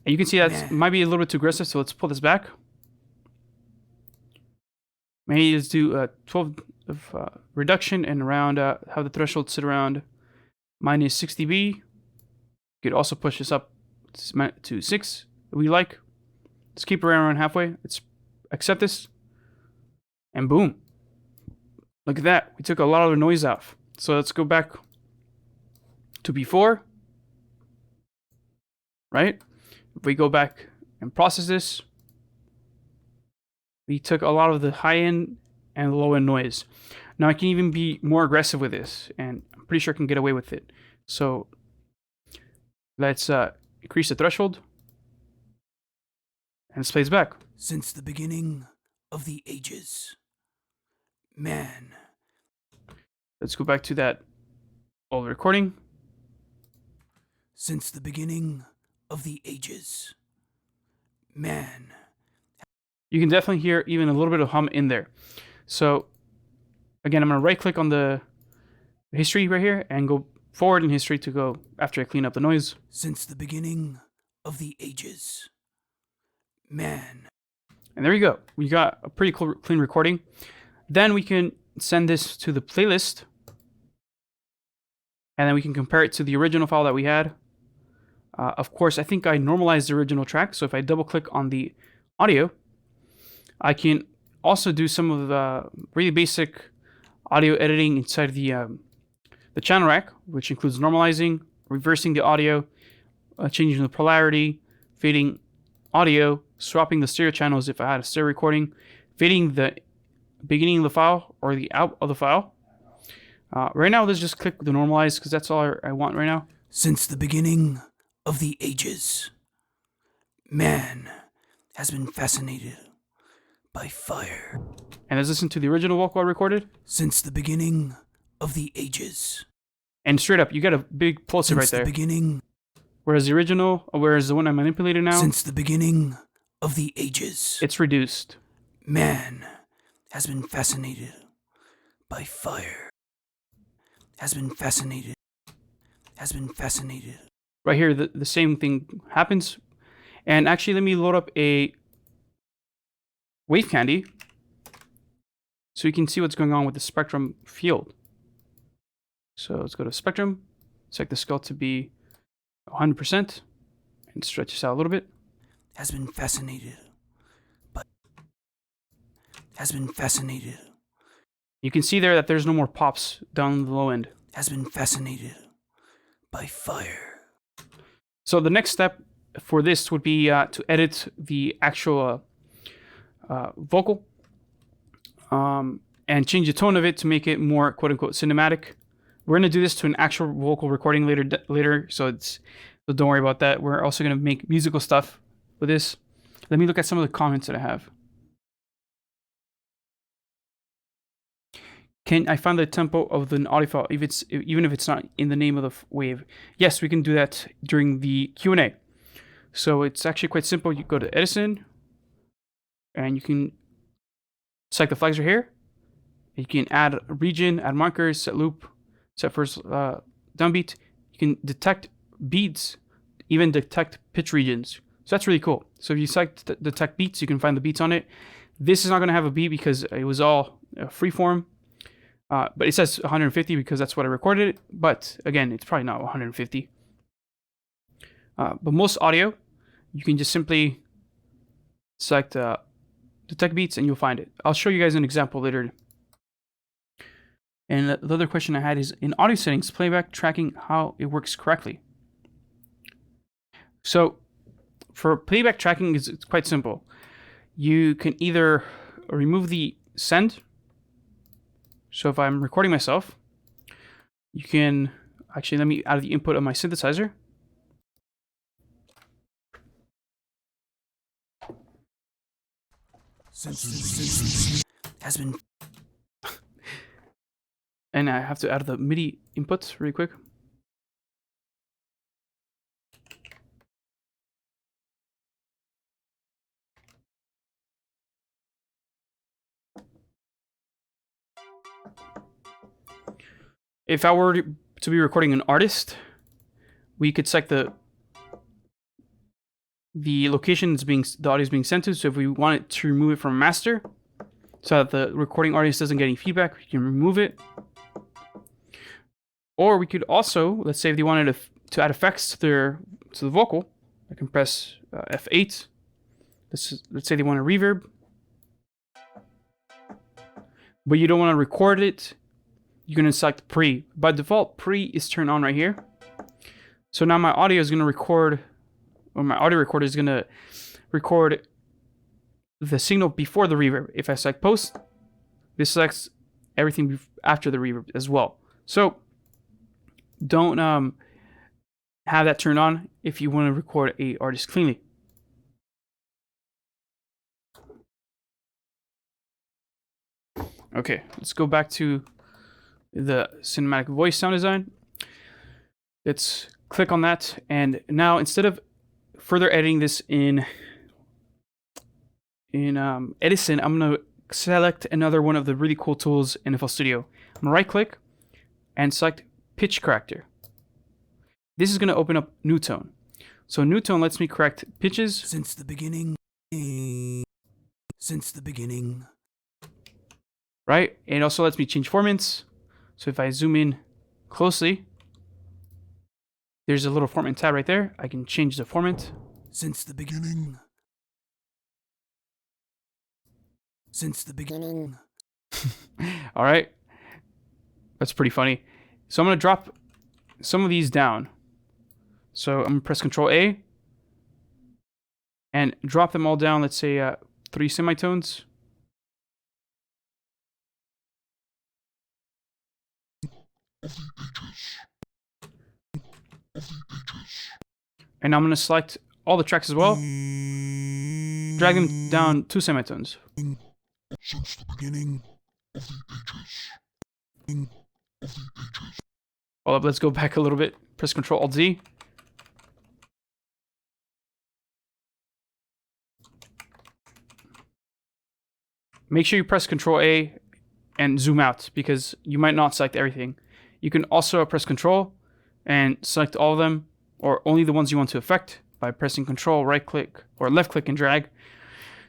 And you can see that might be a little bit too aggressive, so let's pull this back. Maybe let's do 12 of reduction and around have the threshold sit around minus 6 dB. You could also push this up to 6 if we like. Let's keep it around halfway. Let's accept this. And boom. Look at that. We took a lot of the noise off. So let's go back to before. Right? If we go back and process this, we took a lot of the high end and low end noise. Now I can even be more aggressive with this, and I'm pretty sure I can get away with it. So let's increase the threshold, and this plays back. Since the beginning of the ages, man. Let's go back to that old recording. Since the beginning of the ages, man You can definitely hear even a little bit of hum in there. So again, I'm going to right click on the history right here and go forward in history to go after I clean up the noise. Since the beginning of the ages, man. And there you go. We got a pretty clean recording. Then we can send this to the playlist. And then we can compare it to the original file that we had. Of course, I think I normalized the original track. So if I double click on the audio, I can also do some of the really basic audio editing inside the channel rack, which includes normalizing, reversing the audio, changing the polarity, fading audio, swapping the stereo channels if I had a stereo recording, fading the beginning of the file or the out of the file. Right now, let's just click the normalize because that's all I want right now. Since the beginning of the ages, man has been fascinated by fire. And let's listen to the original vocal I recorded. Since the beginning of the ages. And straight up, you got a big plosive right there. Since the beginning. Whereas the one I manipulated now, Since the beginning of the ages, it's reduced. Man has been fascinated by fire. Has been fascinated. Right here, the same thing happens. And actually, let me load up a wave candy so you can see what's going on with the spectrum field. So let's go to spectrum, set the scale to be 100%, and stretch this out a little bit. Has been fascinated. You can see there that there's no more pops down the low end. Has been fascinated by fire. So the next step for this would be to edit the actual vocal and change the tone of it to make it more quote-unquote cinematic. We're going to do this to an actual vocal recording later, so don't worry about that. We're also going to make musical stuff with this. Let me look at some of the comments that I have. Can I find the tempo of the audio file even if it's not in the name of the wave? Yes, we can do that during the Q&A. So it's actually quite simple. You go to Edison, and you can select the flags right here. You can add region, add markers, set loop, set first downbeat. You can detect beats, even detect pitch regions. So that's really cool. So if you select detect beats, you can find the beats on it. This is not going to have a beat because it was all freeform. But it says 150 because that's what I recorded it. But again, it's probably not 150. But most audio, you can just simply select detect beats and you'll find it. I'll show you guys an example later. And the other question I had is, in audio settings, playback tracking, how it works correctly. So for playback tracking, it's quite simple. You can either remove the send. So if I'm recording myself, you can actually let me add the input of my synthesizer. Has been. And I have to add the MIDI inputs really quick. If I were to be recording an artist, we could select the location the audio is being sent to. So if we wanted to remove it from master, so that the recording artist doesn't get any feedback, we can remove it. Or we could also, let's say if they wanted to add effects to the vocal, I can press F8. Let's say they want a reverb, but you don't want to record it. You're going to select pre. By default, pre is turned on right here. So now my audio is going to record, or my audio recorder is going to record the signal before the reverb. If I select post, this selects everything after the reverb as well. So don't have that turned on if you want to record a artist cleanly. Okay, let's go back to the cinematic voice sound design. Let's click on that, and now instead of further editing this in Edison, I'm going to select another one of the really cool tools in FL Studio. I'm going to right click and select pitch corrector. This is going to open up new tone. So new tone lets me correct pitches. Since the beginning. Since the beginning. Right? It also lets me change formants. So if I zoom in closely, there's a little format tab right there. I can change the format. Since the beginning. Since the beginning. All right. That's pretty funny. So I'm going to drop some of these down. So I'm going to press Control A and drop them all down. Let's say 3 semitones. And I'm going to select all the tracks as well. Drag them down 2 semitones. Since the beginning of the ages. Hold up, let's go back a little bit. Press Control Alt Z. Make sure you press Control A and zoom out because you might not select everything. You can also press Control and select all of them or only the ones you want to affect by pressing Control, right click, or left click and drag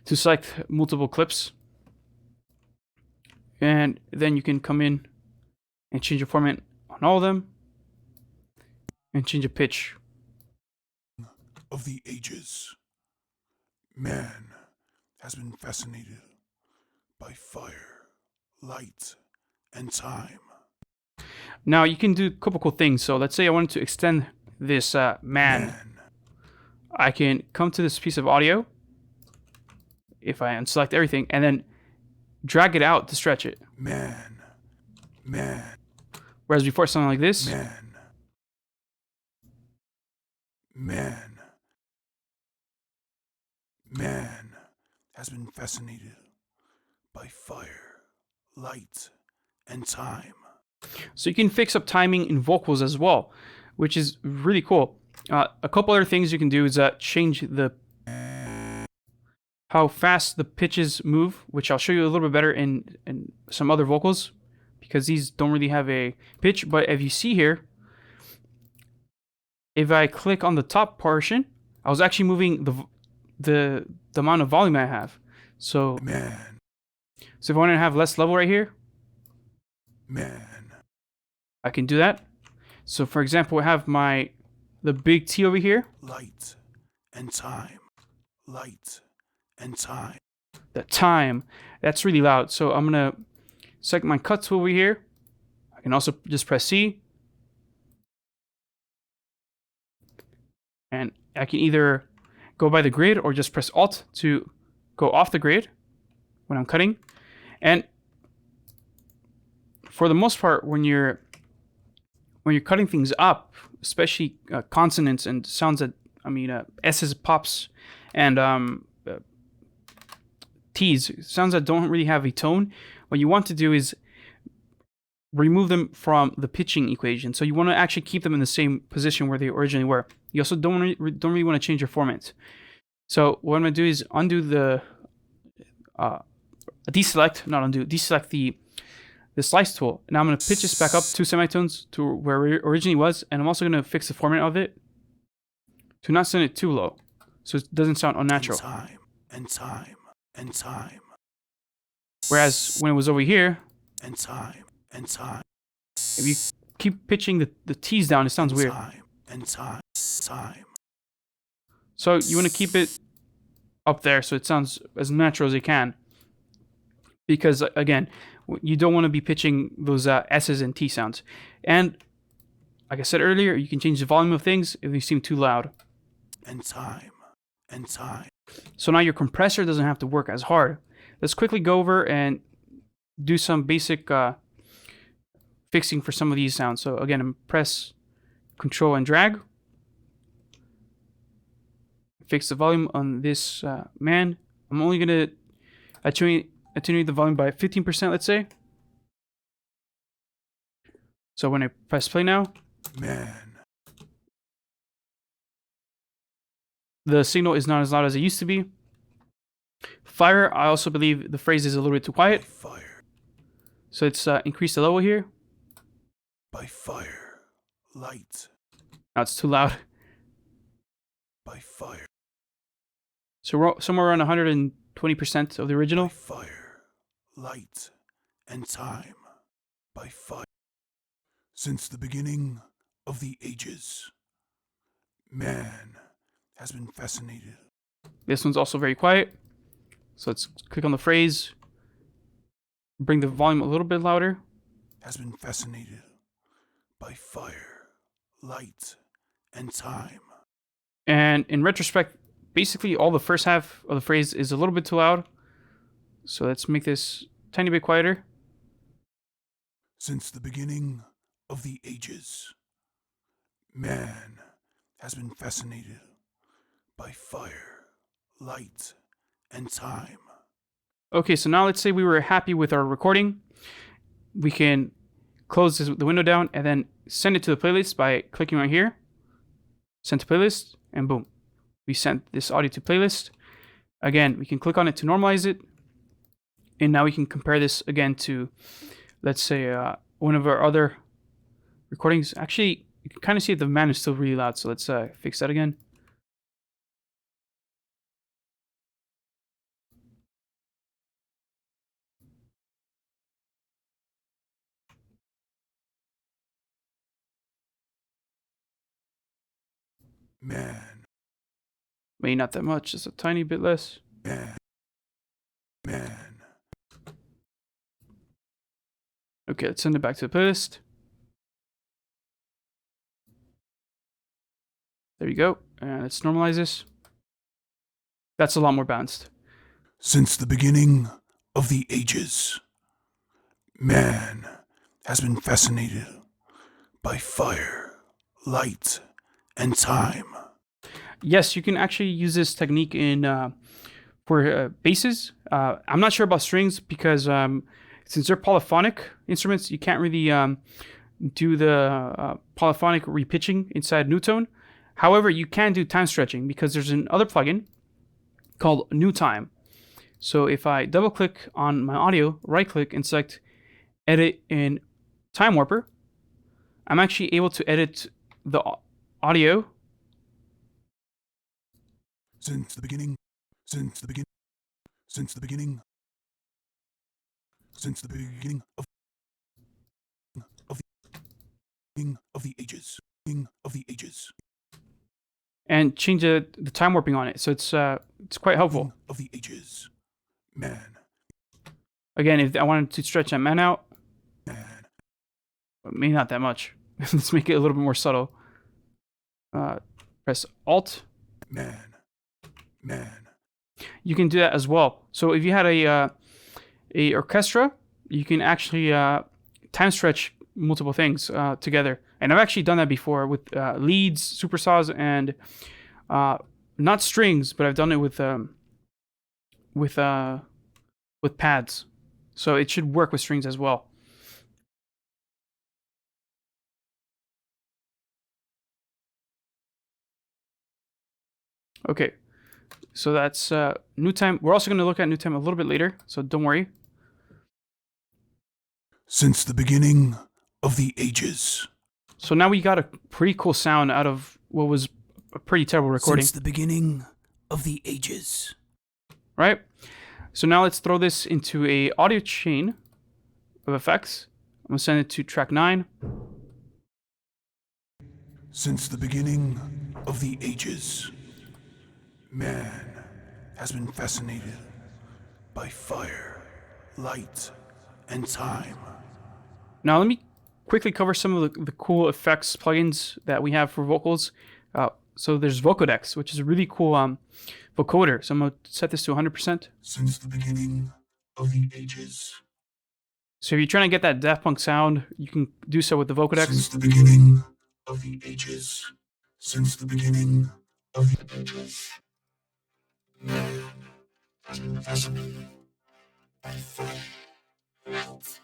to select multiple clips. And then you can come in and change the format on all of them and change the pitch. Of the ages, man has been fascinated by fire, light, and time. Now you can do a couple cool things. So let's say I wanted to extend this man. I can come to this piece of audio if I unselect everything and then drag it out to stretch it. Man. Whereas before something like this, Man has been fascinated by fire, light, and time. so you can fix up timing in vocals as well, which is really cool. A couple other things you can do is change how fast the pitches move, which I'll show you a little bit better in some other vocals because these don't really have a pitch. But if you see here, if I click on the top portion, I was actually moving the amount of volume I have. So if I want to have less level right here, I can do that. So for example, I have the big T over here. Light and time. Light and time. The time, that's really loud. So I'm gonna select my cut tool over here. I can also just press C. And I can either go by the grid or just press Alt to go off the grid when I'm cutting. And for the most part, when you're cutting things up, especially consonants and sounds that, S's, pops, and T's, sounds that don't really have a tone, what you want to do is remove them from the pitching equation. So you want to actually keep them in the same position where they originally were. You also don't really want to change your format. So what I'm going to do is undo the deselect the slice tool. Now I'm going to pitch this back up 2 semitones to where it originally was, and I'm also going to fix the format of it to not send it too low, so it doesn't sound unnatural. And time. Whereas when it was over here, And time. if you keep pitching the T's down, it sounds weird. Time. So you want to keep it up there so it sounds as natural as it can. Because again, you don't want to be pitching those S's and T sounds. And like I said earlier, you can change the volume of things if they seem too loud. And time. So now your compressor doesn't have to work as hard. Let's quickly go over and do some basic fixing for some of these sounds. So again, I'm press Control and drag. Fix the volume on this man. I'm only gonna attenuate the volume by 15%, let's say. So when I press play now, the signal is not as loud as it used to be. Fire, I also believe the phrase is a little bit too By quiet. fire. So let's increase the level here. By fire. Light. Now it's too loud. By fire. So we're somewhere around 120% of the By original. fire. Light. And time. By fire. Since the beginning of the ages, man has been fascinated. This one's also very quiet. So let's click on the phrase. Bring the volume a little bit louder. Has been fascinated by fire, light, and time. And in retrospect, basically all the first half of the phrase is a little bit too loud. So let's make this a tiny bit quieter. Since the beginning of the ages, man has been fascinated by fire, light, and time. Okay, so now let's say we were happy with our recording. We can close the window down and then send it to the playlist by clicking right here. Send to playlist, and boom. We sent this audio to playlist. Again, we can click on it to normalize it. And now we can compare this again to, let's say, one of our other recordings. Actually, you can kind of see the man is still really loud, so let's fix that again. Man, Maybe not that much, just a tiny bit less. man, man. Okay, let's send it back to the playlist. There you go. And let's normalize this. That's a lot more balanced. Since the beginning of the ages, man has been fascinated by fire, light, and time. Yes, you can actually use this technique in for basses. I'm not sure about strings because since they're polyphonic instruments, you can't really do the polyphonic repitching inside New Tone. However, you can do time stretching because there's another plugin called New Time. So if I double click on my audio, right click and select Edit in Time Warper, I'm actually able to edit the audio. Since the beginning, since the beginning, since the beginning, since the beginning of the ages, of the ages, And change the time warping on it, so it's quite helpful. of the ages, man, Again, if I wanted to stretch that man out, man, but maybe not that much. Let's make it a little bit more subtle. Press Alt. man, man, You can do that as well. So if you had a orchestra, you can actually time stretch multiple things together. And I've actually done that before with leads, supersaws, and not strings, but I've done it with pads. So it should work with strings as well. Okay, so that's New Time. We're also going to look at New Time a little bit later, so don't worry. since the beginning of the ages, So now we got a pretty cool sound out of what was a pretty terrible recording, Since the beginning of the ages. right? So now let's throw this into a audio chain of effects. I'm going to send it to track 9. since the beginning of the ages, man has been fascinated by fire, light, and time. Now let me quickly cover some of the cool effects plugins that we have for vocals. So there's Vocodex, which is a really cool vocoder. So I'm going to set this to 100%. Since the beginning of the ages, So if you're trying to get that Daft Punk sound, you can do so with the Vocodex. since the beginning of the ages, since the beginning of the ages, man has been fascinated by fire, light,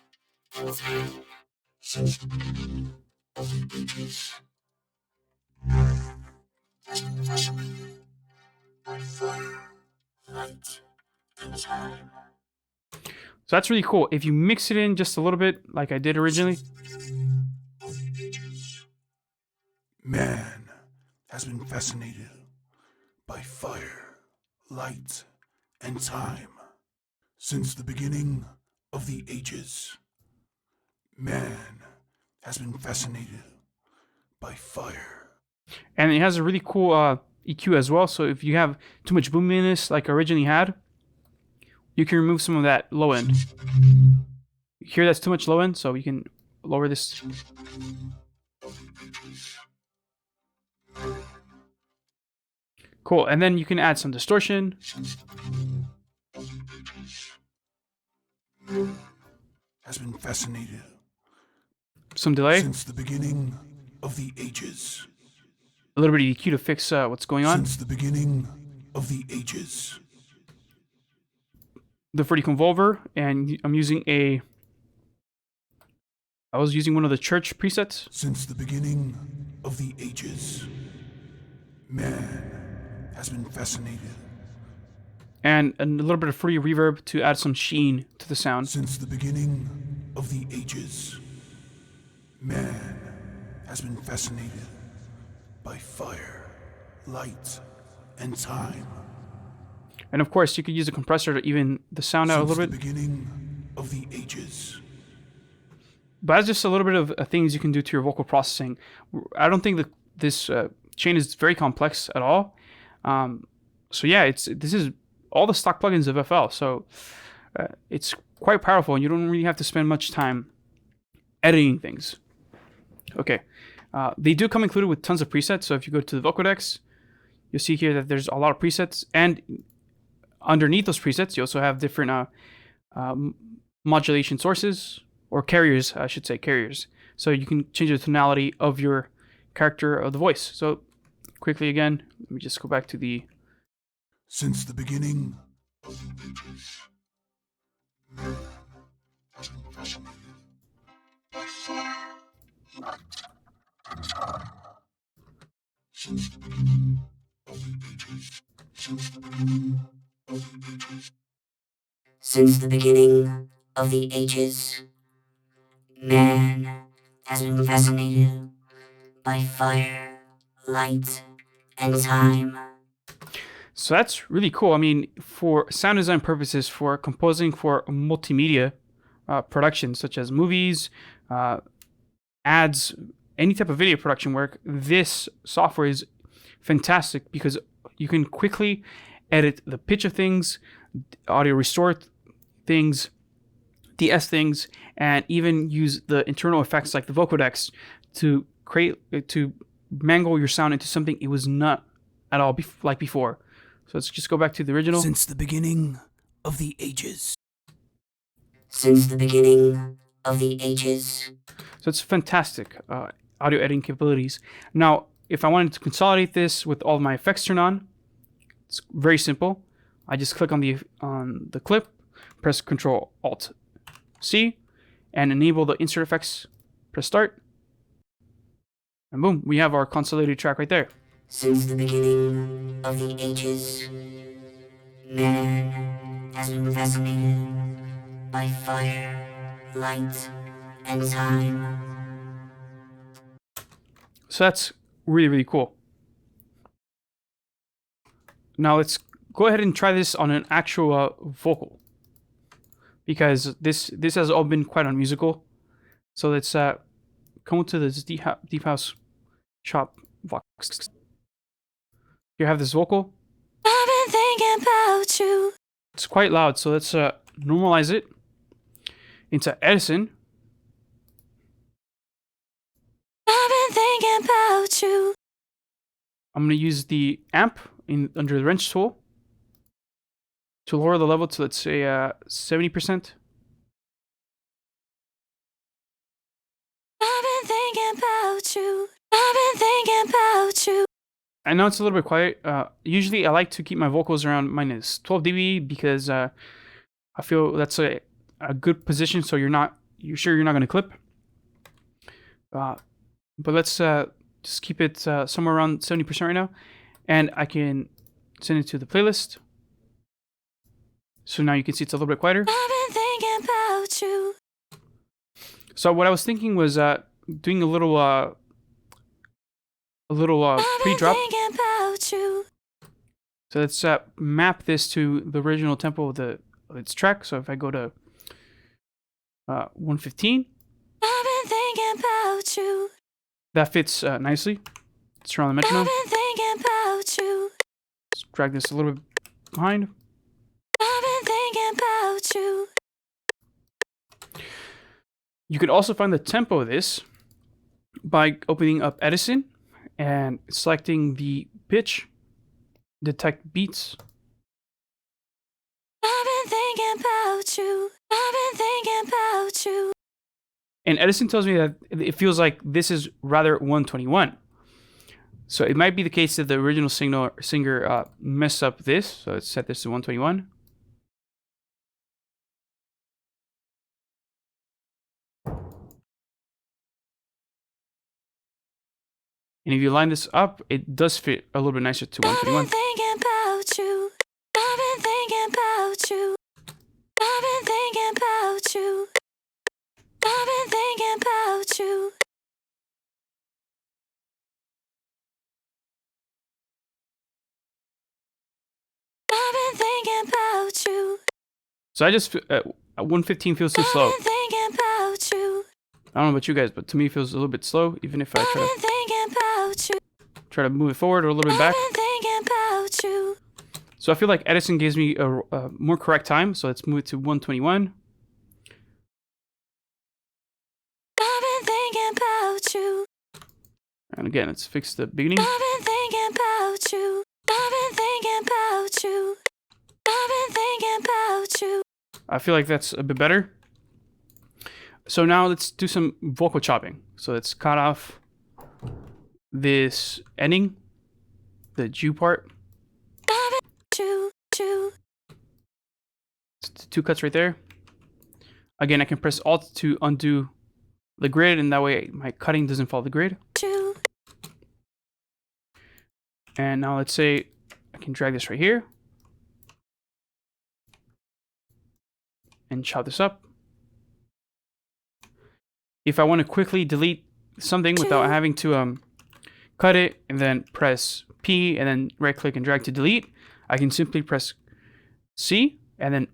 and time. Since the beginning of the ages, man has been fascinated by fire, light, and time. So that's really cool. If you mix it in just a little bit, like I did originally, Of the ages. Man has been fascinated by fire, light, and time. Since the beginning of the ages, man has been fascinated by fire. and it has a really cool EQ as well. So if you have too much boominess, like I originally had, you can remove some of that low end. Here, that's too much low end, so you can lower this. Cool, and then you can add some distortion. Has been fascinated Some delay, since the beginning of the ages. a little bit of EQ to fix what's going on. Since the beginning of the ages. The 40 convolver, and I'm using I was using one of the church presets. Since the beginning of the ages, man has been fascinated. And a little bit of free reverb to add some sheen to the sound. Since the beginning of the ages, man has been fascinated by fire, light, and time. And of course, you could use a compressor to even the sound out a little Since bit. the beginning of the ages. But that's just a little bit of things you can do to your vocal processing. I don't think that this chain is very complex at all. So yeah, this is all the stock plugins of FL. So it's quite powerful, and you don't really have to spend much time editing things. Okay, they do come included with tons of presets. So if you go to the Vocodex, you'll see here that there's a lot of presets, and underneath those presets, you also have different modulation sources. Or carriers, I should say, carriers. So you can change the tonality of your character of the voice. So quickly again, let me just go back to the... Since the beginning of the ages, man has been fascinated by fire, light, and time. Since the beginning of the ages, since the beginning of the ages. Since the beginning of the ages, man has been fascinated by fire, light, and time. So that's really cool. I mean, for sound design purposes, for composing for multimedia productions such as movies, ads, any type of video production work, this software is fantastic because you can quickly edit the pitch of things, audio restore things, DS things, and even use the internal effects like the Vocodex to mangle your sound into something it was not at all like before. So let's just go back to the original. Since the beginning of the ages. Since the beginning of the ages. So it's fantastic audio editing capabilities. Now, if I wanted to consolidate this with all of my effects turned on, it's very simple. I just click on the clip, press Control Alt C, and enable the insert effects. Press start, and boom, we have our consolidated track right there. Since the beginning of the ages, man has been fascinated by fire, light, and time. So that's really, really cool. Now let's go ahead and try this on an actual vocal, because this has all been quite unmusical. So let's come to this deep house shop vox. You have this vocal. I've been thinking about you. It's quite loud, so let's normalize it into Edison. I've been thinking about you. I'm going to use the amp under the wrench tool to lower the level to, let's say, 70%. I've been thinking about you. I've been thinking about you. I know it's a little bit quiet. Usually I like to keep my vocals around minus 12 dB because I feel that's a good position, so you're sure you're not going to clip. But let's just keep it somewhere around 70% right now, and I can send it to the playlist. So now you can see it's a little bit quieter. I've been thinking about you. So what I was thinking was doing a little pre-drop. Thinking about you. So let's map this to the original tempo of its track. So if I go to 115, I've been thinking about you. that fits nicely. Let's turn on the metronome. I've been thinking about you. Let's drag this a little bit behind. I've been thinking about you. You could also find the tempo of this by opening up Edison and selecting the pitch, detect beats. I've been thinking about you. I've been thinking about you. And Edison tells me that it feels like this is rather 121. So it might be the case that the original singer messed up this. So let's set this to 121. And if you line this up, it does fit a little bit nicer to I've been 121. thinking about you. I've been thinking about you. I've been thinking about you. I've been thinking about you. I've been thinking about you. So I just 115 feels too slow. I've been thinking about you. I don't know about you guys, but to me it feels a little bit slow, even if I I've been thinking about you. try to move it forward or a little bit back. I've been thinking about you. So I feel like Edison gives me a more correct time. So let's move it to 121. I've been thinking about you. And again, let's fix the beginning. I've been thinking about you. I've been thinking about you. I've been thinking about you. I feel like that's a bit better. So now let's do some vocal chopping. So let's cut off this ending, the Jew part. Choo, choo. It's 2 cuts right there. Again, I can press Alt to undo the grid, and that way my cutting doesn't follow the grid. Choo. And now let's say I can drag this right here and chop this up. If I want to quickly delete something without having to cut it and then press P and then right click and drag to delete, I can simply press C and then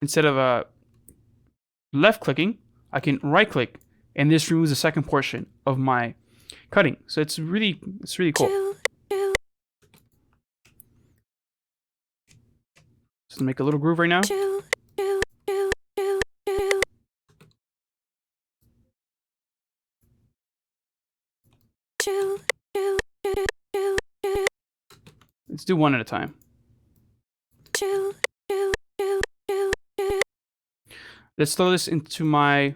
instead of left clicking, I can right click and this removes the second portion of my cutting. So it's really cool. Choo, choo, So make a little groove right now. choo, choo, choo, choo, choo. Choo, choo, choo, choo, choo, Let's do one at a time. choo, choo, choo, choo, choo. Let's throw this into my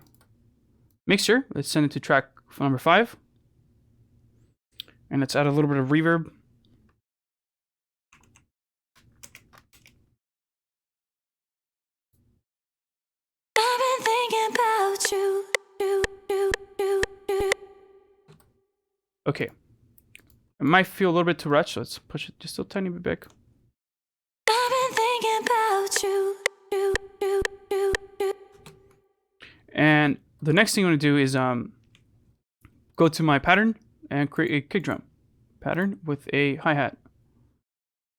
mixer. Let's send it to track number 5. And let's add a little bit of reverb. I've been thinking about you. Choo, choo, choo, choo. Okay. It might feel a little bit too rushed, so let's push it just a tiny bit back. I've been thinking about you. Choo, choo, choo, choo. And the next thing I'm going to do is go to my pattern and create a kick drum pattern with a hi-hat.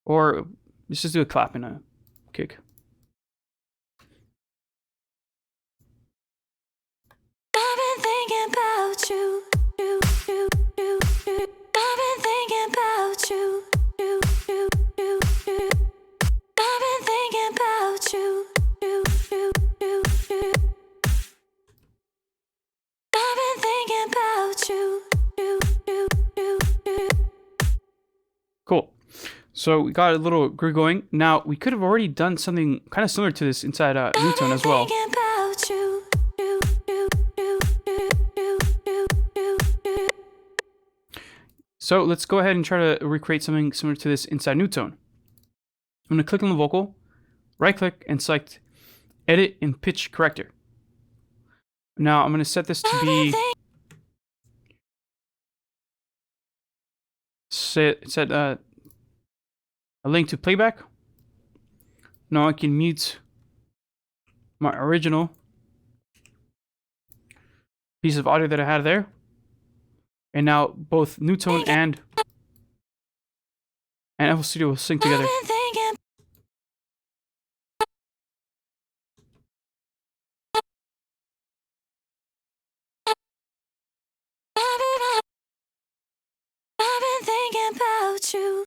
Or let's just do a clap and a kick. I've been thinking about you. Choo, choo, choo, choo. I've been thinking about you. Choo, choo, choo, choo. I've been thinking about you. Choo, choo, choo, choo. I've been thinking about you. Choo, choo, choo, choo. Cool. So we got a little groove going. Now we could have already done something kind of similar to this inside Newtone as well. Thinking about you. Choo, choo, choo, choo, choo, choo, choo, choo. So let's go ahead and try to recreate something similar to this inside Newtone. I'm going to click on the vocal, right click, and select Edit and Pitch Corrector. Now I'm going to set this to be set a link to playback. Now I can mute my original piece of audio that I had there. And now both Newtone and FL Studio will sync together. I've been thinking. I've been thinking about you.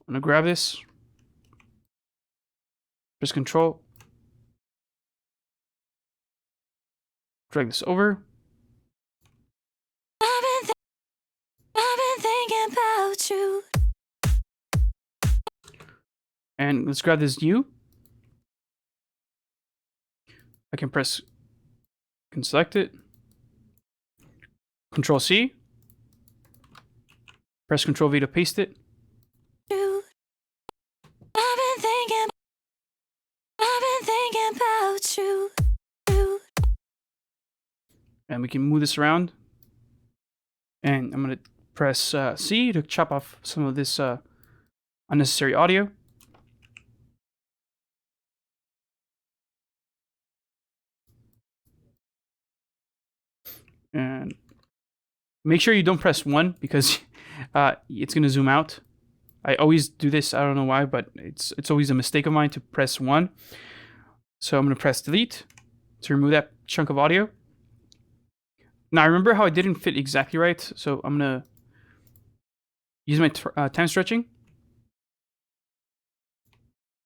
I'm gonna grab this. Press Control. Drag this over. I've been thinking about you. And let's grab this U. I can select it. Control C. Press Control V to paste it. You. I've been thinking about you. And we can move this around. And I'm gonna press C to chop off some of this unnecessary audio. And make sure you don't press 1 because it's gonna zoom out. I always do this. I don't know why, but it's always a mistake of mine to press 1. So I'm gonna press delete to remove that chunk of audio. Now remember how I didn't fit exactly right, so I'm gonna use my time stretching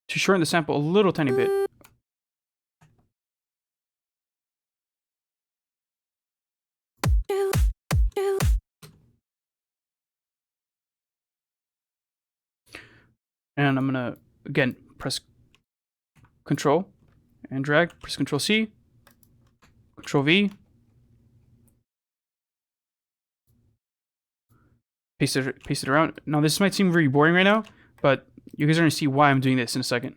to shorten the sample a little tiny bit. And I'm gonna again press Control and drag, press Control C, Control V, paste it around. Now this might seem very boring right now, but you guys are gonna see why I'm doing this in a second.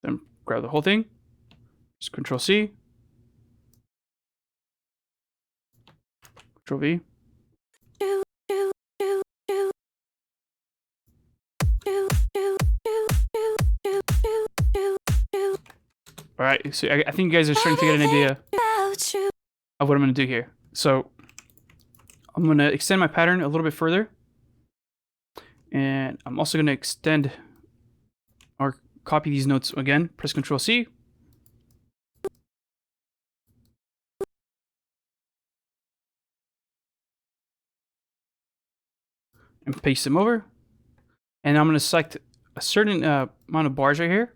Then grab the whole thing, just Control C, Control V. All right, so I think you guys are starting to get an idea of what I'm gonna do here. So I'm gonna extend my pattern a little bit further, and I'm also gonna extend or copy these notes again. Press Control C. And paste them over. And I'm going to select a certain amount of bars right here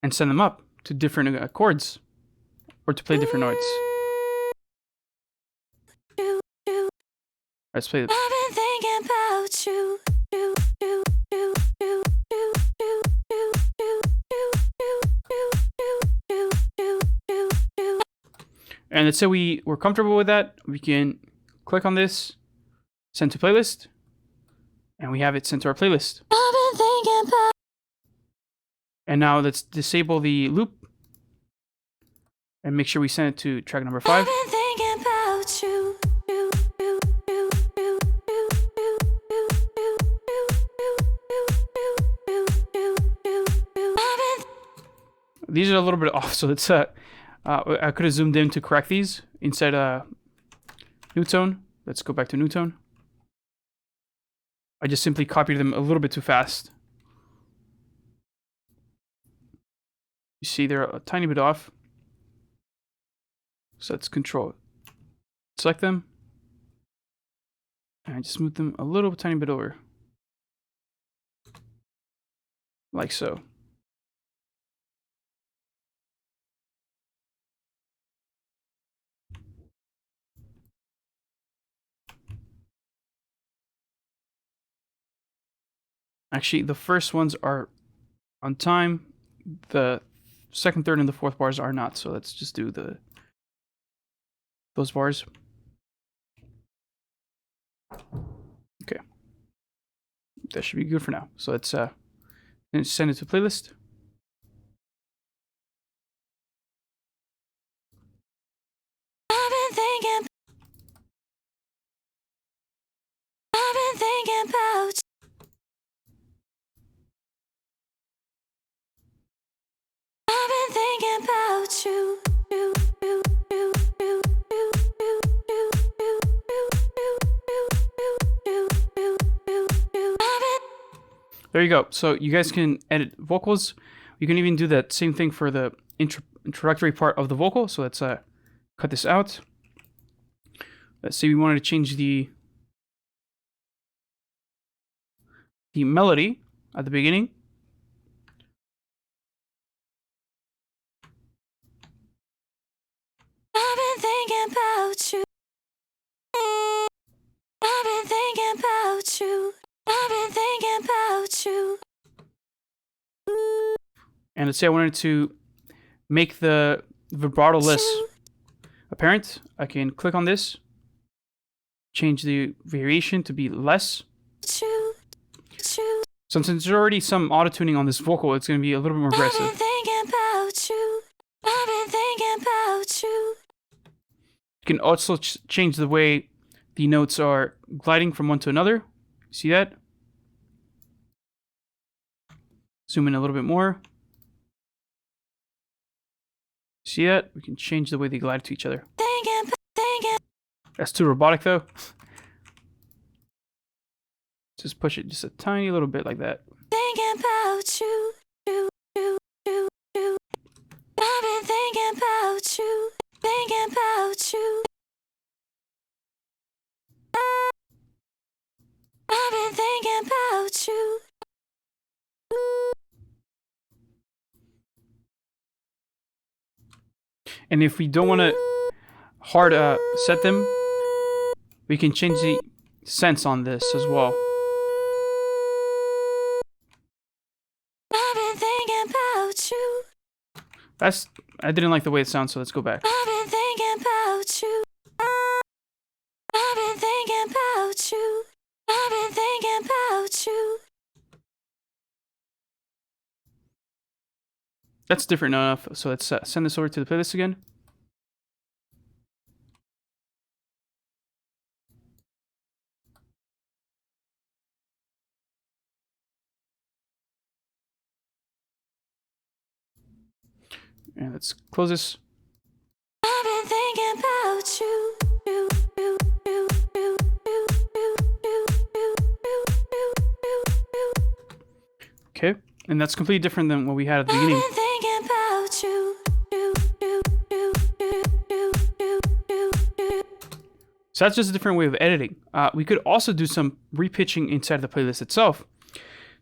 and send them up to different chords or to play different notes. Let's play. I've been thinking about you. And let's say we're comfortable with that. We can click on this, send to playlist, and we have it sent to our playlist. I've been thinking about. And now let's disable the loop and make sure we send it to track number 5. I've been thinking about you. These are a little bit off, so let's I could have zoomed in to correct these inside Newtone. Let's go back to Newtone. I just simply copied them a little bit too fast. You see they're a tiny bit off. So let's select them, and just move them a little tiny bit over. Like so. Actually, the first ones are on time. The second, third, and the fourth bars are not. So let's just do those bars. Okay, that should be good for now. So let's send it to playlist. I've been thinking about I've been thinking about you. There you go. So you guys can edit vocals. You can even do that same thing for the introductory part of the vocal. So let's cut this out. Let's say we wanted to change the melody at the beginning. I've been thinking about you. I've been thinking about you. I've been thinking about you. And let's say I wanted to make the vibrato less apparent. I can click on this, change the variation to be less. So since there's already some auto-tuning on this vocal, it's going to be a little bit more aggressive. I've been thinking about you. I've been thinking about you. You can also change the way the notes are gliding from one to another. See that? Zoom in a little bit more. See that? We can change the way they glide to each other. Thinking. That's too robotic though. Just push it just a tiny little bit like that. Thinking about you. I've been thinking about you. Thinking about you. I've been thinking about you. And if we don't want to hard set them, we can change the sense on this as well. I've been thinking about you. I didn't like the way it sounds, so let's go back. I've been thinking about you. I've been thinking about you. I've been thinking about you. That's different enough, so let's send this over to the playlist again. And let's close this. I've been thinking about you. Okay, and that's completely different than what we had at the I've beginning. been thinking about you. So that's just a different way of editing. We could also do some repitching inside the playlist itself.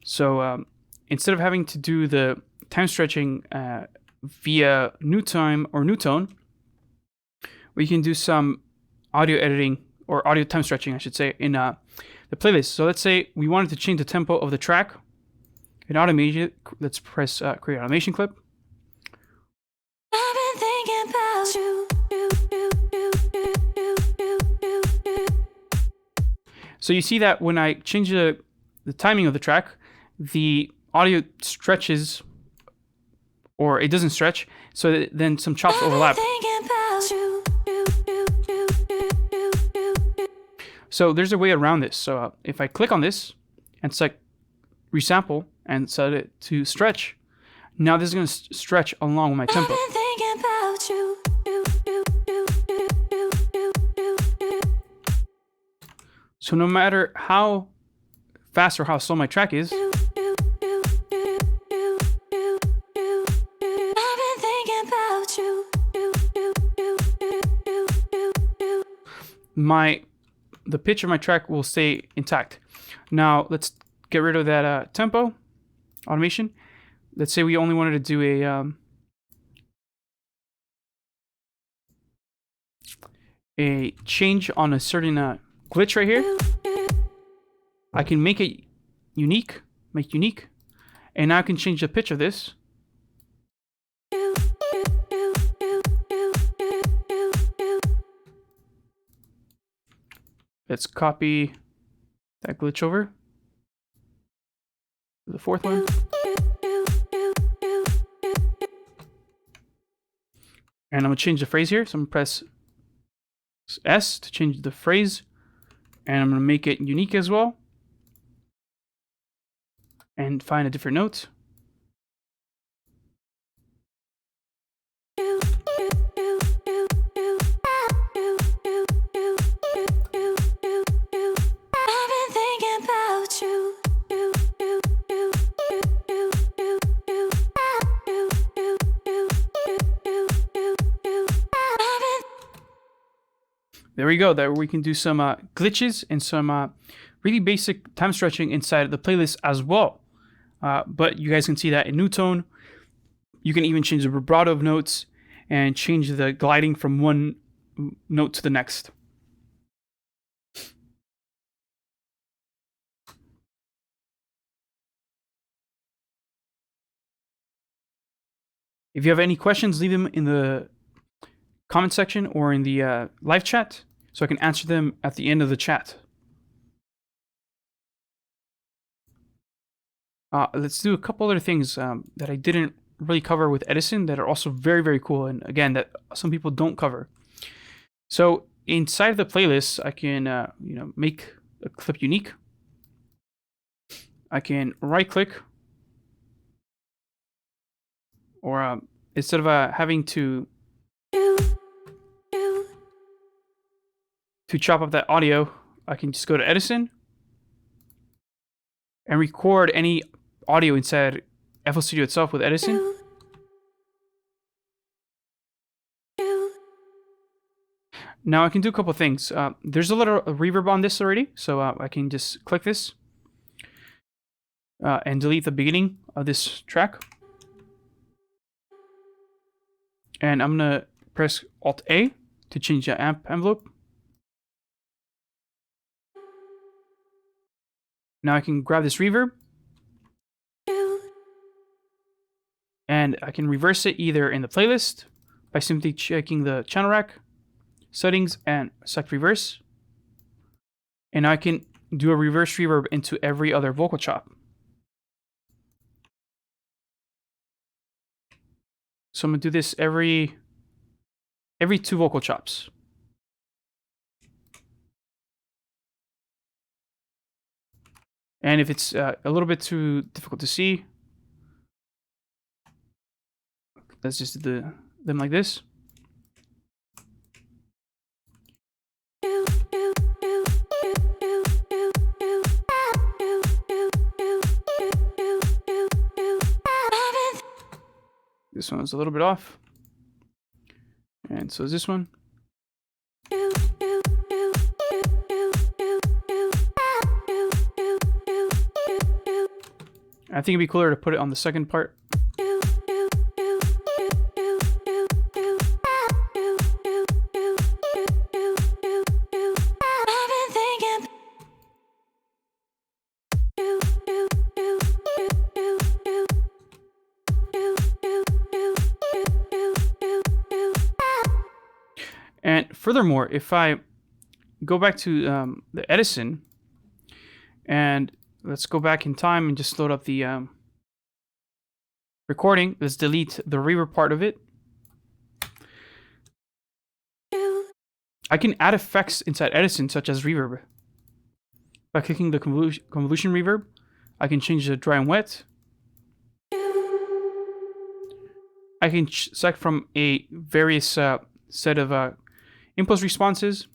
So instead of having to do the time stretching via new time or new tone, we can do some audio editing or audio time stretching, I should say, in the playlist. So let's say we wanted to change the tempo of the track in automation. Let's press create automation clip. I've been thinking about you. So you see that when I change the timing of the track, the audio stretches, or it doesn't stretch, so then some chops overlap. So there's a way around this. So if I click on this and select resample and set it to stretch, now this is going to stretch along with my tempo. So no matter how fast or how slow my track is, the pitch of my track will stay intact. Now let's get rid of that tempo automation. Let's say we only wanted to do a change on a certain glitch right here. I can make it unique, And now I can change the pitch of this. Let's copy that glitch over. The fourth one. And I'm going to change the phrase here. So I'm going to press S to change the phrase. And I'm going to make it unique as well. And find a different note. There we go. There we can do some glitches and some really basic time stretching inside the playlist as well. But you guys can see that in New Tone. You can even change the vibrato of notes and change the gliding from one note to the next. If you have any questions, leave them in the comment section or in the live chat so I can answer them at the end of the chat. Let's do a couple other things that I didn't really cover with Edison that are also very, very cool. And again, that some people don't cover. So inside of the playlist, I can make a clip unique. I can right click, or instead of having to chop up that audio, I can just go to Edison and record any audio inside FL Studio itself with Edison. Now I can do a couple things. There's a little reverb on this already, so I can just click this and delete the beginning of this track. And I'm gonna press Alt A to change the amp envelope. Now I can grab this reverb and I can reverse it either in the playlist by simply checking the channel rack, settings, and select reverse. And I can do a reverse reverb into every other vocal chop. So I'm gonna do this every 2 vocal chops. And if it's a little bit too difficult to see, let's just do them like this. This one's a little bit off. And so is this one. I think it'd be cooler to put it on the second part. And furthermore, if I go back to the Edison, and let's go back in time and just load up the recording. Let's delete the reverb part of it. I can add effects inside Edison, such as reverb. By clicking the convolution reverb, I can change the dry and wet. I can select from a various set of impulse responses.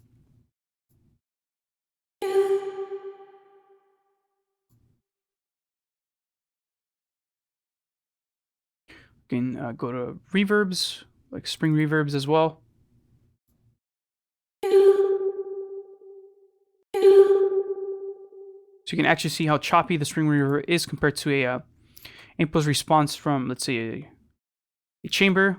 You can go to reverbs, like spring reverbs as well. So you can actually see how choppy the spring reverb is compared to a impulse response from, let's say, a chamber.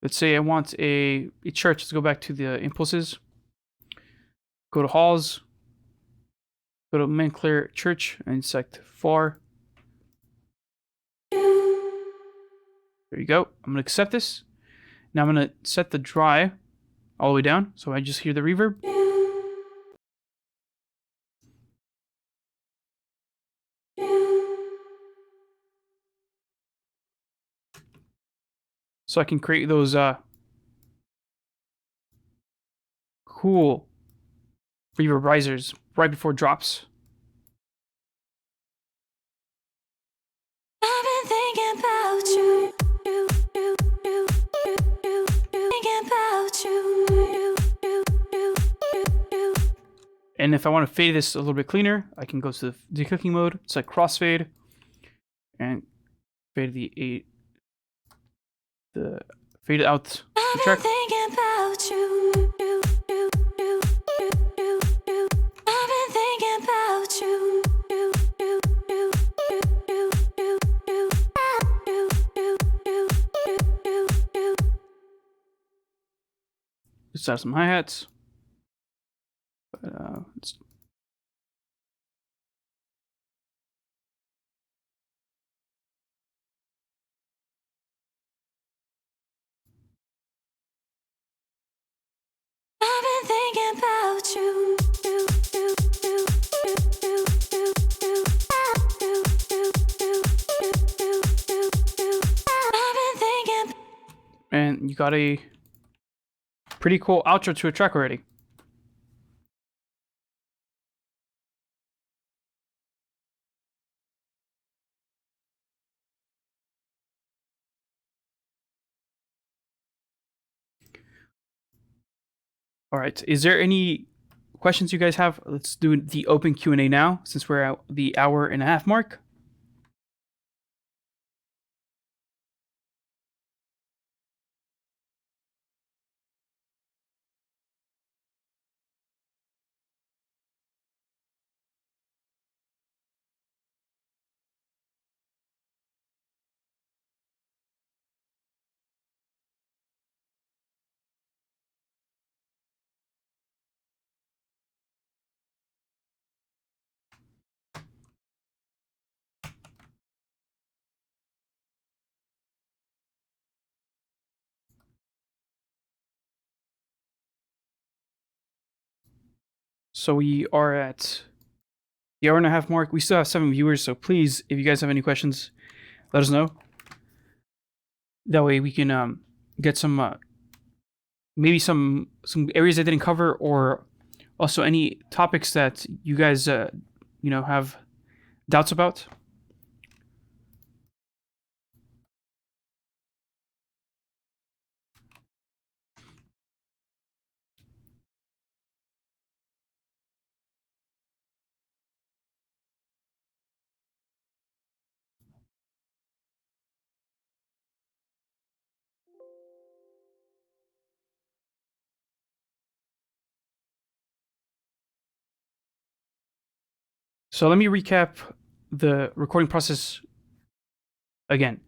Let's say I want a church. Let's go back to the impulses. Go to halls. Go to Montclair Church and select 4. There you go. I'm going to accept this. Now I'm going to set the dry all the way down, so I just hear the reverb. So I can create those cool reverb risers right before drops. I've been thinking about you. Thinking about you. And if I want to fade this a little bit cleaner, I can go to the declicking mode. It's like crossfade and fade the fade it out the I've been track. thinking about you. I've been thinking about you. Just add some hi-hats. It's I've been thinking about you. I've been thinking. and you got a pretty cool outro to a track already. All right. Is there any questions you guys have? Let's do the open Q&A now, since we're at the 1.5 hour mark. So we are at the 1.5 hour mark. We still have 7 viewers, so please, if you guys have any questions, let us know. That way we can get some maybe some areas I didn't cover, or also any topics that you guys have doubts about. So let me recap the recording process again.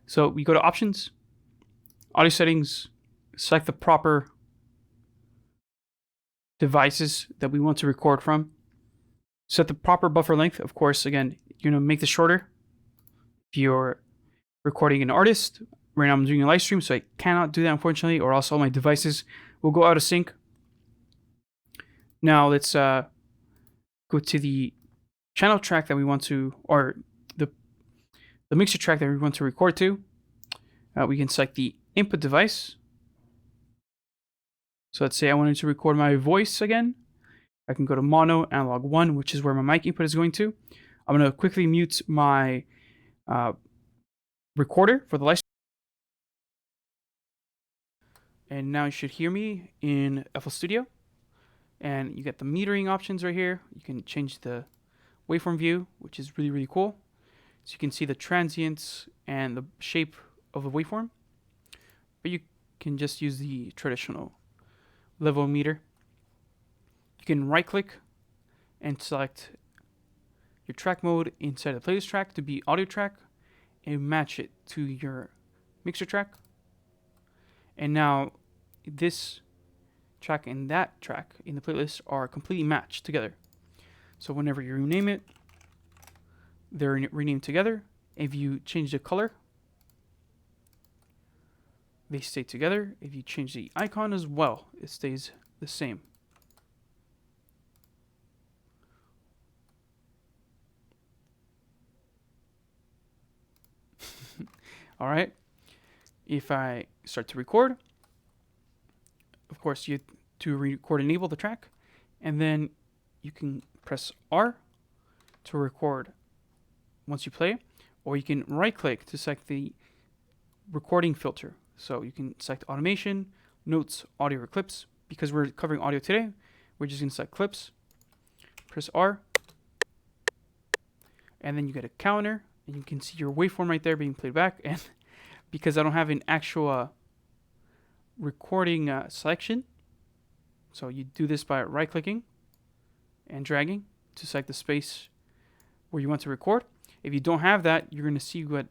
So we go to options, audio settings, select the proper devices that we want to record from, set the proper buffer length. Of course, again, make this shorter. If you're recording an artist, right now I'm doing a live stream, so I cannot do that, unfortunately, or else all my devices will go out of sync. Now let's go to the channel track that we want to, or the mixer track that we want to record to. We can select the input device. So let's say I wanted to record my voice again. I can go to mono analog 1, which is where my mic input is going to. I'm going to quickly mute my recorder for the live stream. And now you should hear me in FL Studio. And you get the metering options right here. You can change the waveform view, which is really, really cool. So you can see the transients and the shape of the waveform. But you can just use the traditional level meter. You can right click and select your track mode inside the playlist track to be audio track and match it to your mixer track. And now this track and that track in the playlist are completely matched together. So whenever you rename it, they're renamed together. If you change the color, they stay together. If you change the icon as well, it stays the same. All right. If I start to record, of course, you to record enable the track, and then you can press R to record once you play, or you can right click to select the recording filter. So you can select automation, notes, audio, or clips. Because we're covering audio today, we're just going to select clips, press R, and then you get a counter, and you can see your waveform right there being played back. And because I don't have an actual recording selection, so you do this by right clicking and dragging to select the space where you want to record. If you don't have that, you're going to see what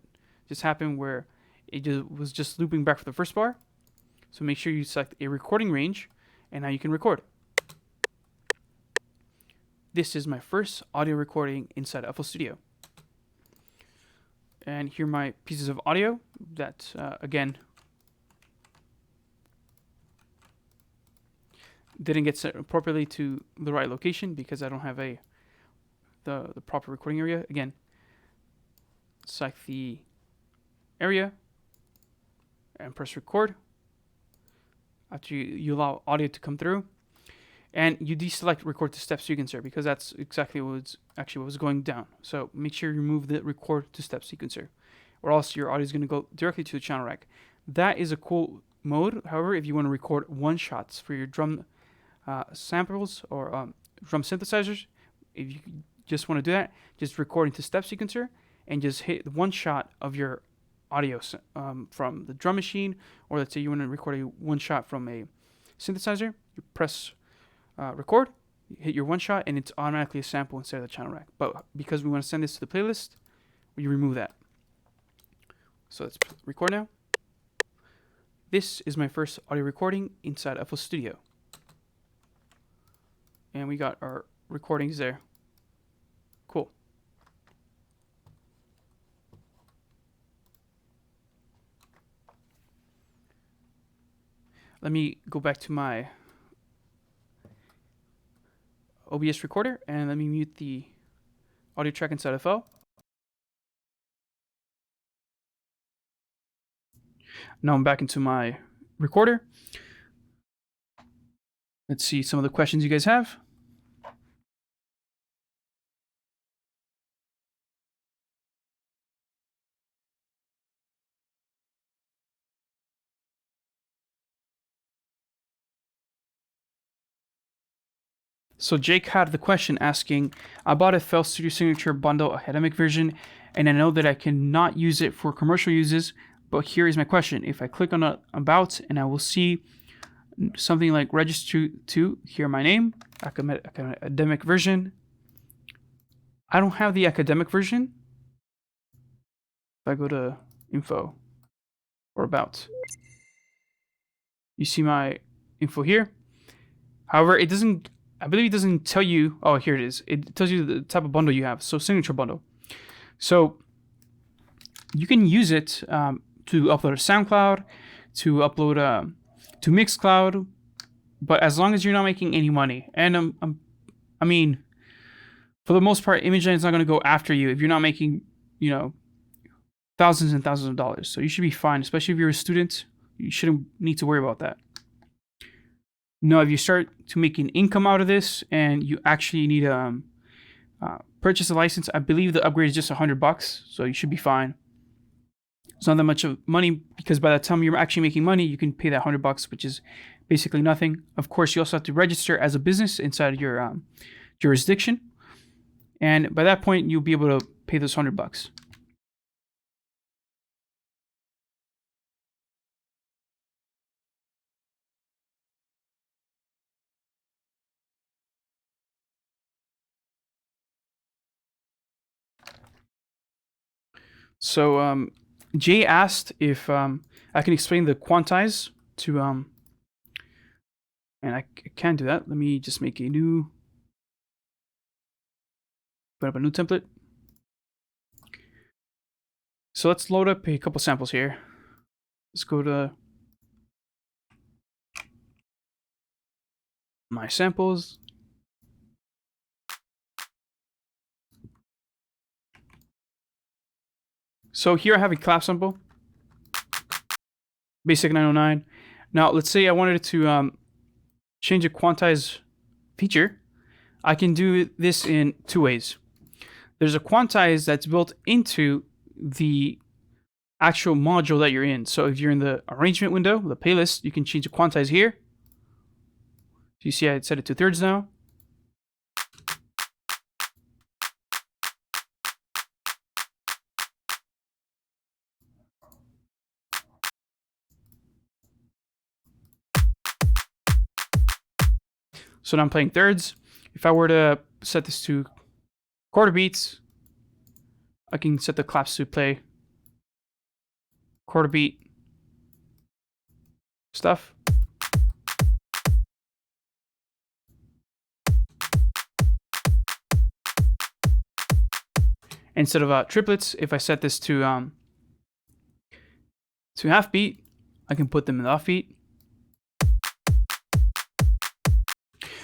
just happened where it was just looping back for the first bar. So make sure you select a recording range, and now you can record. This is my first audio recording inside FL Studio. And here are my pieces of audio that, again, didn't get set appropriately to the right location because I don't have the proper recording area. Again, select the area and press record. After you allow audio to come through, and you deselect record to step sequencer because that's exactly what was going down. So make sure you remove the record to step sequencer, or else your audio is going to go directly to the channel rack. That is a cool mode. However, if you want to record one shots for your drum samples or drum synthesizers, if you just want to do that, just record into step sequencer and just hit one shot of your audio from the drum machine, or let's say you want to record a one shot from a synthesizer, you press record, you hit your one shot, and it's automatically a sample instead of the channel rack. But because we want to send this to the playlist, you remove that. So let's record now. This is my first audio recording inside FL Studio. And we got our recordings there. Cool. Let me go back to my OBS recorder and let me mute the audio track inside FL. Now I'm back into my recorder. Let's see some of the questions you guys have. So Jake had the question asking, I bought a FL Studio Signature bundle academic version, and I know that I cannot use it for commercial uses, but here is my question. If I click on About, and I will see something like register to, hear my name, academic version. I don't have the academic version. If I go to Info or About, you see my info here. However, it doesn't, I believe it doesn't tell you, oh, here it is. It tells you the type of bundle you have. So signature bundle. So you can use it to upload to SoundCloud, to upload to Mixcloud, but as long as you're not making any money. And I mean, for the most part, ImageNet is not going to go after you if you're not making, you know, thousands and thousands of dollars. So you should be fine, especially if you're a student. You shouldn't need to worry about that. Now, if you start to make an income out of this and you actually need to purchase a license, I believe the upgrade is just $100, so you should be fine. It's not that much of money because by the time you're actually making money, you can pay that $100, which is basically nothing. Of course, you also have to register as a business inside your jurisdiction, and by that point, you'll be able to pay those $100. So Jay asked if I can explain the quantize to And I can do that. Let me just make a new, put up a new template. So let's load up a couple samples here. Let's go to my samples. So here I have a clap sample, basic 909. Now let's say I wanted to change a quantize feature. I can do this in two ways. There's a quantize that's built into the actual module that you're in. So if you're in the arrangement window, the playlist, you can change the quantize here. So you see I set it to thirds now. So now I'm playing thirds. If I were to set this to quarter beats, I can set the claps to play quarter beat stuff. Instead of triplets, if I set this to half beat, I can put them in the off beat.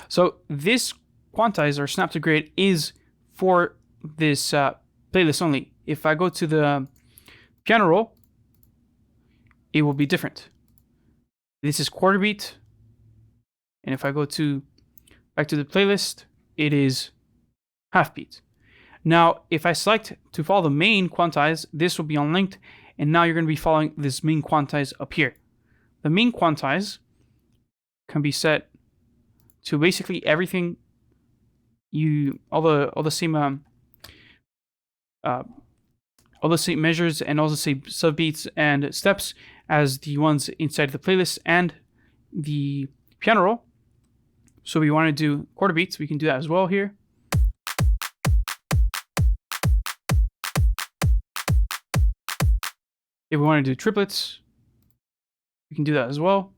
So this quantize or snap to grid is for this playlist only. If I go to the piano roll, it will be different. This is quarter beat, and if I go to back to the playlist, it is half beat. Now, if I select to follow the main quantize, this will be unlinked, and now you're going to be following this main quantize up here. The main quantize can be set to basically everything all the same measures and all the same subbeats and steps as the ones inside the playlist and the piano roll. So we want to do quarter beats, we can do that as well here. If we want to do triplets, we can do that as well.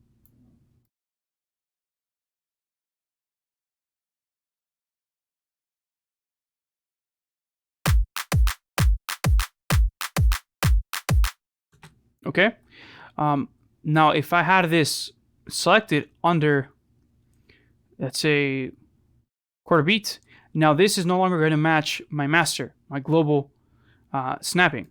Okay. Now, if I had this selected under, let's say, quarter beat, now this is no longer going to match my master, my global snapping.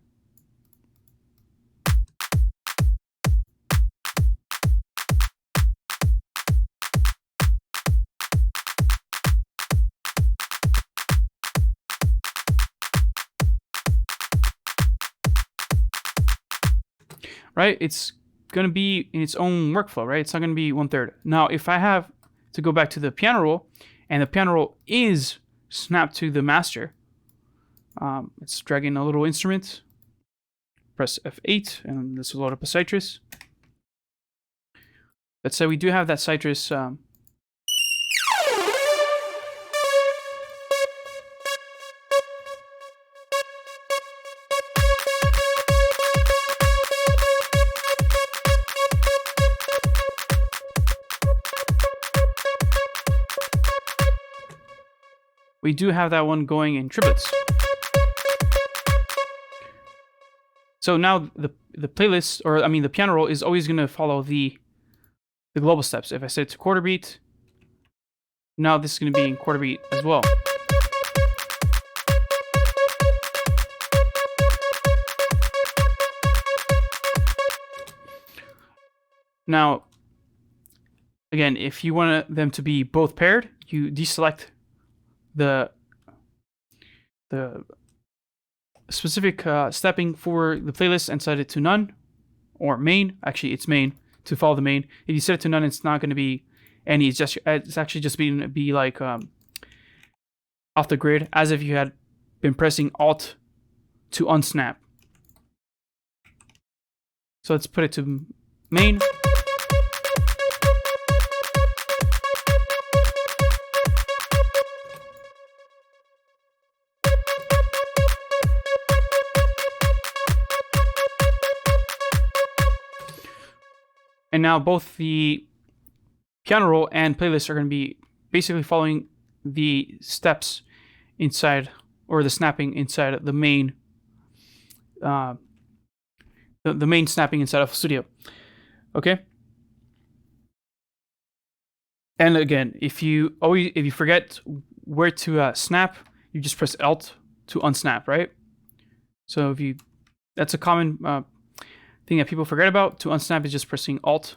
Right? It's going to be in its own workflow, right? It's not going to be 1/3. Now, if I have to go back to the piano roll, and the piano roll is snapped to the master, let's drag in a little instrument, press F8, and this will load up a citrus. Let's say we do have that citrus we do have that one going in triplets. So now the playlist, or I mean the piano roll, is always going to follow the global steps. If I set it to quarter beat, now this is going to be in quarter beat as well. Now, again, if you want them to be both paired, you deselect the specific stepping for the playlist and set it to none or main. Actually, it's main to follow the main. If you set it to none, it's not going to be any. It's actually just be like off the grid, as if you had been pressing Alt to unsnap. So let's put it to main. And now both the piano roll and playlist are going to be basically following the steps inside, or the snapping inside the main, the main snapping inside of Studio. Okay. And again, if you forget where to snap, you just press Alt to unsnap, right? So that's a common thing that people forget about. To unsnap is just pressing Alt.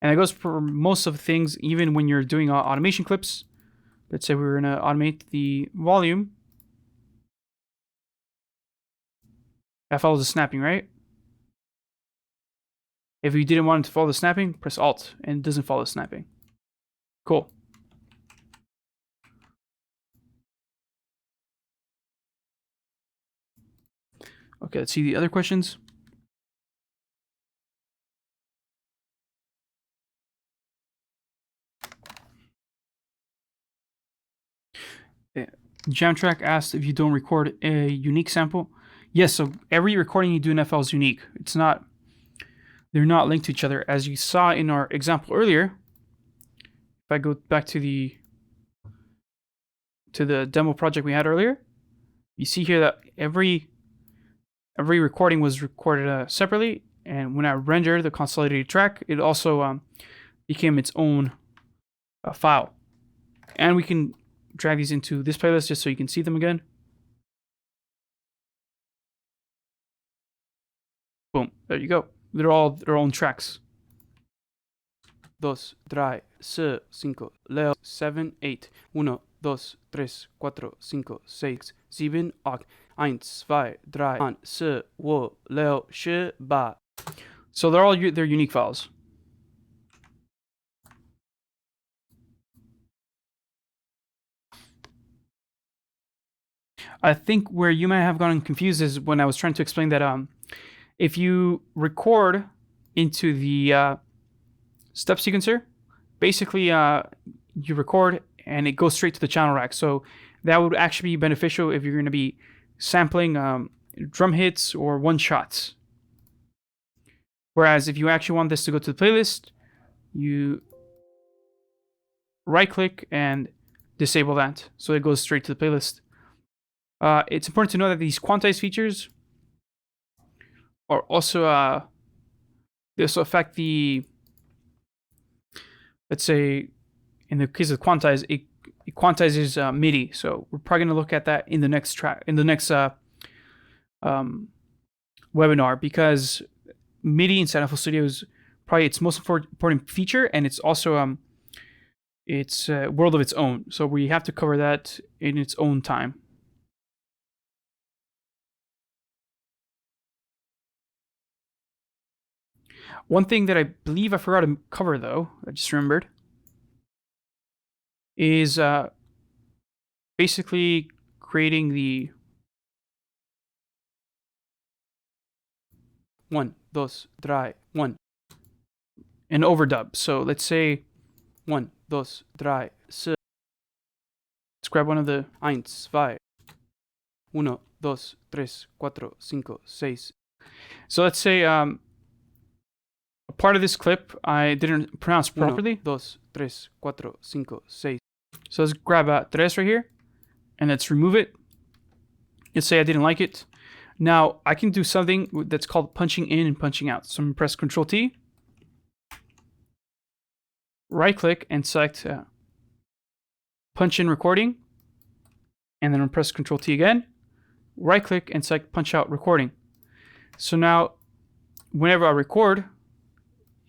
And it goes for most of the things, even when you're doing automation clips. Let's say we were going to automate the volume. That follows the snapping, right? If you didn't want it to follow the snapping, press Alt, and it doesn't follow the snapping. Cool. Okay, let's see the other questions. Jamtrack asked if you don't record a unique sample. Yes, so every recording you do in FL is unique. They're not linked to each other. As you saw in our example earlier, if I go back to the demo project we had earlier, you see here that every recording was recorded separately, and when I rendered the consolidated track, it also became its own file. And we can drag these into this playlist just so you can see them again. Boom, there you go. They're all their own tracks. 2, 3, 4, 5, Leo, 7, 8. 1, 2, 3, 4, 5, 6, 7, 8. 1, 2, 3, 4, 5, Leo, 6, 8. So they're all their unique files. I think where you might have gotten confused is when I was trying to explain that if you record into the step sequencer, basically you record and it goes straight to the channel rack. So that would actually be beneficial if you're going to be sampling drum hits or one shots. Whereas if you actually want this to go to the playlist, you right click and disable that so it goes straight to the playlist. It's important to know that these quantize features are also they also affect the, let's say in the case of quantize, it quantizes MIDI. So we're probably going to look at that in the next webinar, because MIDI inside FL Studio is probably its most important feature, and it's also it's a world of its own. So we have to cover that in its own time. One thing that I believe I forgot to cover, though, I just remembered, is basically creating the 1, 2, 3, 1, an overdub. So let's say 1, 2, 3, 4. Let's grab one of the 1, 2, 1, 2, 3, 4, 5, 6. So let's say a part of this clip I didn't pronounce properly. 1, 2, 3, 4, 5, 6. So let's grab 3 right here, and let's remove it. Let's say I didn't like it. Now I can do something that's called punching in and punching out. So I'm going to press Control T, right click and select punch in recording, and then I'm going to press Control T again, right click and select punch out recording. So now whenever I record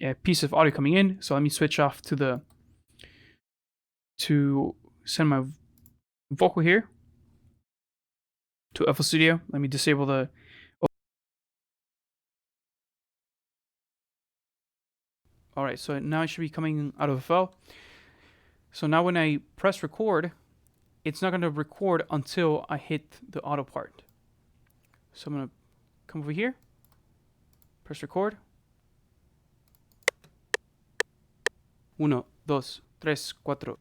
a piece of audio coming in, so let me switch off to send my vocal here to FL Studio. Let me disable the. All right, so now it should be coming out of FL. So now when I press record, it's not going to record until I hit the auto part. So I'm going to come over here, press record. 1, 2, 3, 4.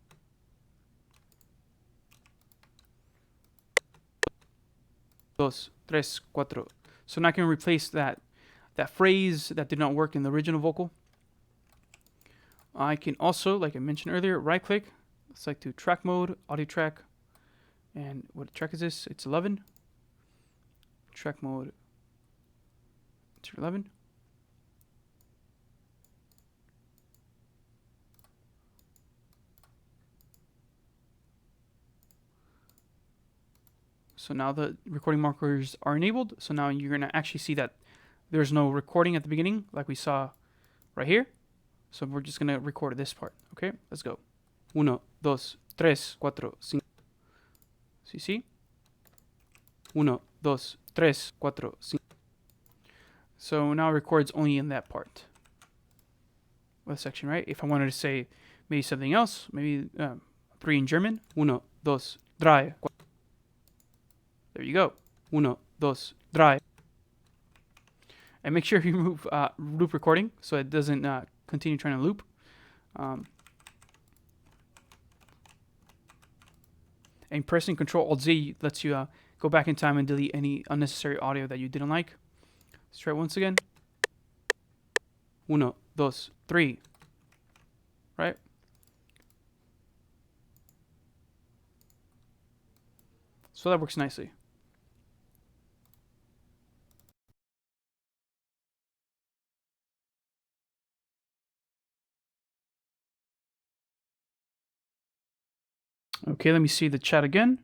Dos, tres, cuatro. So now I can replace that phrase that did not work in the original vocal. I can also, like I mentioned earlier, right click, select to track mode, audio track, and what track is this? It's 11. Track mode, it's 11. So now the recording markers are enabled. So now you're going to actually see that there's no recording at the beginning like we saw right here. So we're just going to record this part. Okay, let's go. 1, 2, 3, 4, 5. So you see? 1, 2, 3, 4, 5. So now it records only in that part. What section, right? If I wanted to say maybe something else, maybe 3 in German. 1, 2, 3, 4. There you go. 1, 2, 3. And make sure you remove loop recording so it doesn't continue trying to loop. And pressing Control-Alt-Z lets you go back in time and delete any unnecessary audio that you didn't like. Let's try it once again. 1, 2, 3. Right? So that works nicely. Okay, let me see the chat again.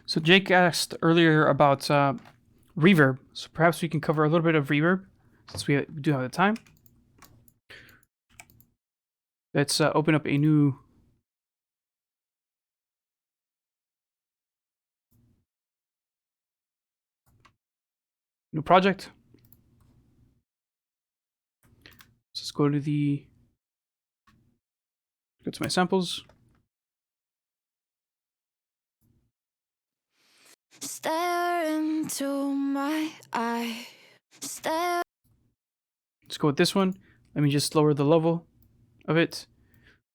So Jake asked earlier about reverb. So perhaps we can cover a little bit of reverb since we do have the time. Let's open up a new project. So let's go to my samples. Stare into my eye. Stare. Let's go with this one. Let me just lower the level of it.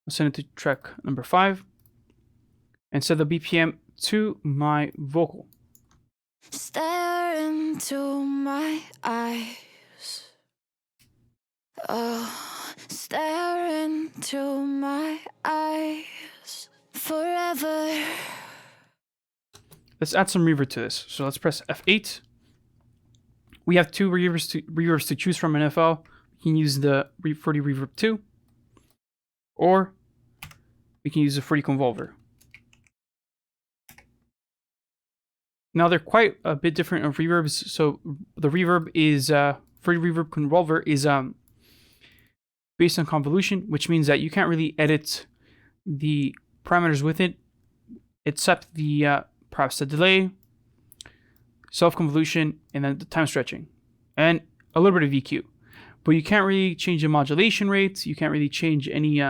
I'll send it to track number 5 and set the BPM to my vocal. Stare into my eyes. Oh, stare into my eyes forever. Let's add some reverb to this. So let's press F8. We have 2 reverbs to choose from in FL. We can use the Fruity Reverb 2, or we can use the Fruity Convolver. Now they're quite a bit different of reverbs. So the reverb is Fruity Reverb Convolver is based on convolution, which means that you can't really edit the parameters with it, except the perhaps the delay, self-convolution, and then the time stretching, and a little bit of EQ. But you can't really change the modulation rates. You can't really change any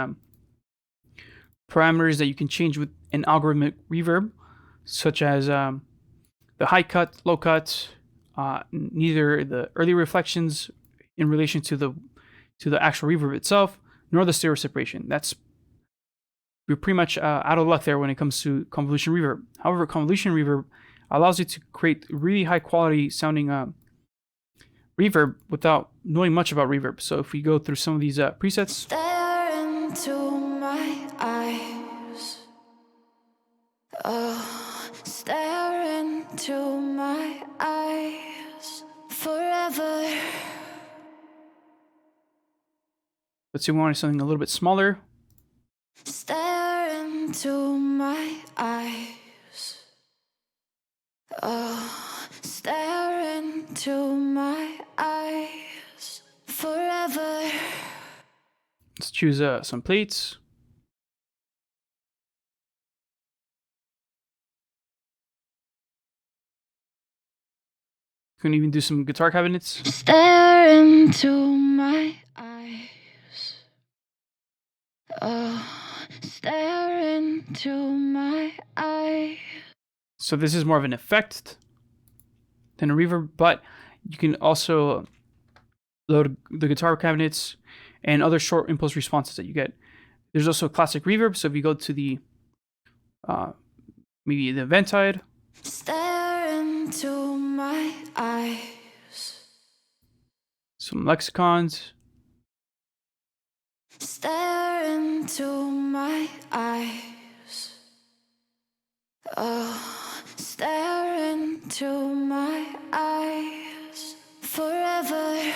parameters that you can change with an algorithmic reverb, such as the high cut, low cut, neither the early reflections in relation to the actual reverb itself, nor the stereo separation. We're pretty much out of luck there when it comes to convolution reverb. However, convolution reverb allows you to create really high quality sounding reverb without knowing much about reverb. So if we go through some of these presets. Stare into my eyes. Oh, stare into my eyes forever. Let's say we want something a little bit smaller. Stare into my eyes. Oh, stare into my eyes forever. Let's choose some plates. You can even do some guitar cabinets. Stare into my eyes. Stare into my eyes. So this is more of an effect than a reverb, but you can also load the guitar cabinets and other short impulse responses that you get. There's also classic reverb, so if you go to the maybe the event side, Stare into my eyes. some lexicons, Stare into my eyes. Oh, stare into my eyes. Forever.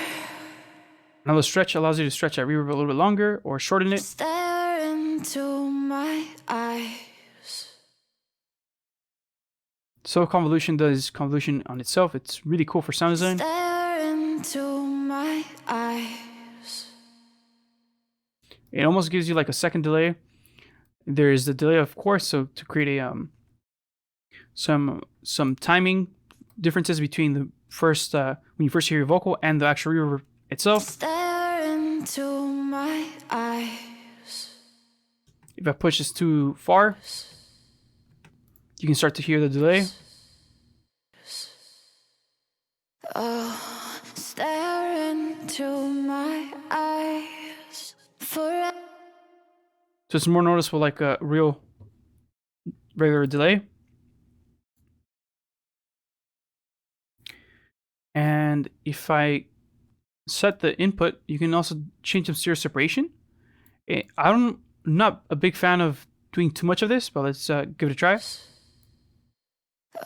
now the stretch allows you to stretch that reverb a little bit longer or shorten it. Stare into my eyes. So convolution does convolution on itself. It's really cool for sound design. Stare into my eyes. It almost gives you like a second delay. There is the delay, of course, so to create a some timing differences between the first when you first hear your vocal and the actual reverb itself. Stare into my eyes. If I push this too far, you can start to hear the delay. Oh, stare into my eyes. Forever. So it's more noticeable, like a real regular delay. And if I set the input, you can also change some stereo separation. I'm not a big fan of doing too much of this, but let's give it a try.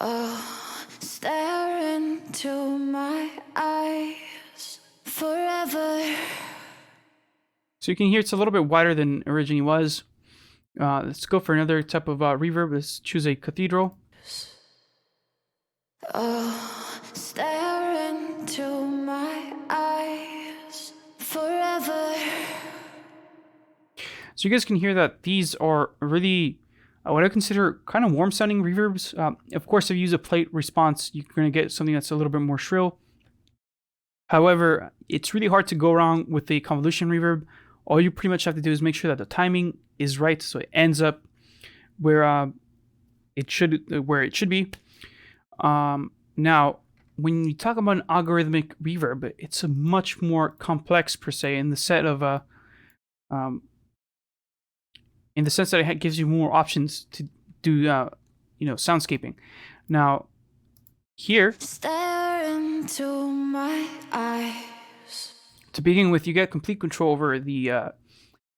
Oh, stare into my eyes. Forever. So you can hear it's a little bit wider than originally was. Let's go for another type of reverb. Let's choose a cathedral. Oh, stare into my eyes. Forever. So you guys can hear that these are really what I consider kind of warm sounding reverbs. Of course, if you use a plate response, you're going to get something that's a little bit more shrill. However, it's really hard to go wrong with the convolution reverb. All you pretty much have to do is make sure that the timing is right, so it ends up where it should be. Now, when you talk about an algorithmic reverb, it's a much more complex per se in the set of in the sense that it gives you more options to do soundscaping. Now, here, Stare into my eyes. to begin with, you get complete control over the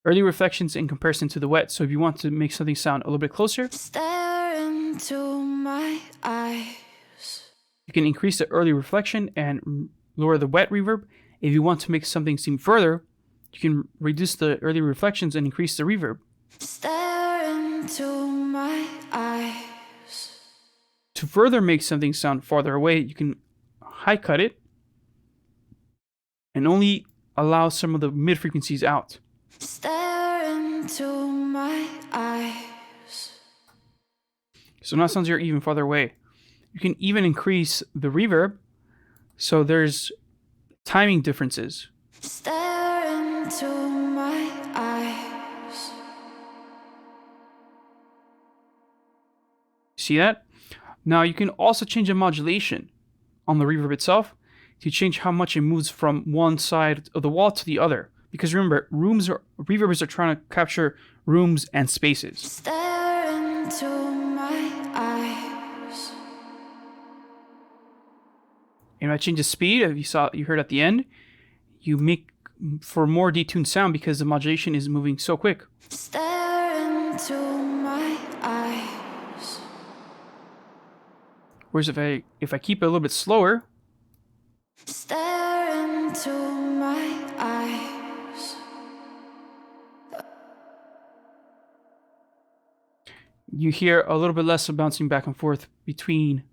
early reflections in comparison to the wet. So if you want to make something sound a little bit closer, Stare into my eyes. you can increase the early reflection and lower the wet reverb. If you want to make something seem further, you can reduce the early reflections and increase the reverb. Stare into my eyes. To further make something sound farther away, you can high cut it and only allow some of the mid frequencies out. Stare into my eyes. So now it sounds you're even farther away. You can even increase the reverb, so there's timing differences. Stare into my eyes. See that? Now you can also change the modulation on the reverb itself to change how much it moves from one side of the wall to the other. Because remember, reverbers are trying to capture rooms and spaces. Stare into my eyes. And if I change the speed, if you heard at the end, you make for more detuned sound because the modulation is moving so quick. Stare into my eyes. Whereas if I keep it a little bit slower, Stare into my eyes. you hear a little bit less of bouncing back and forth between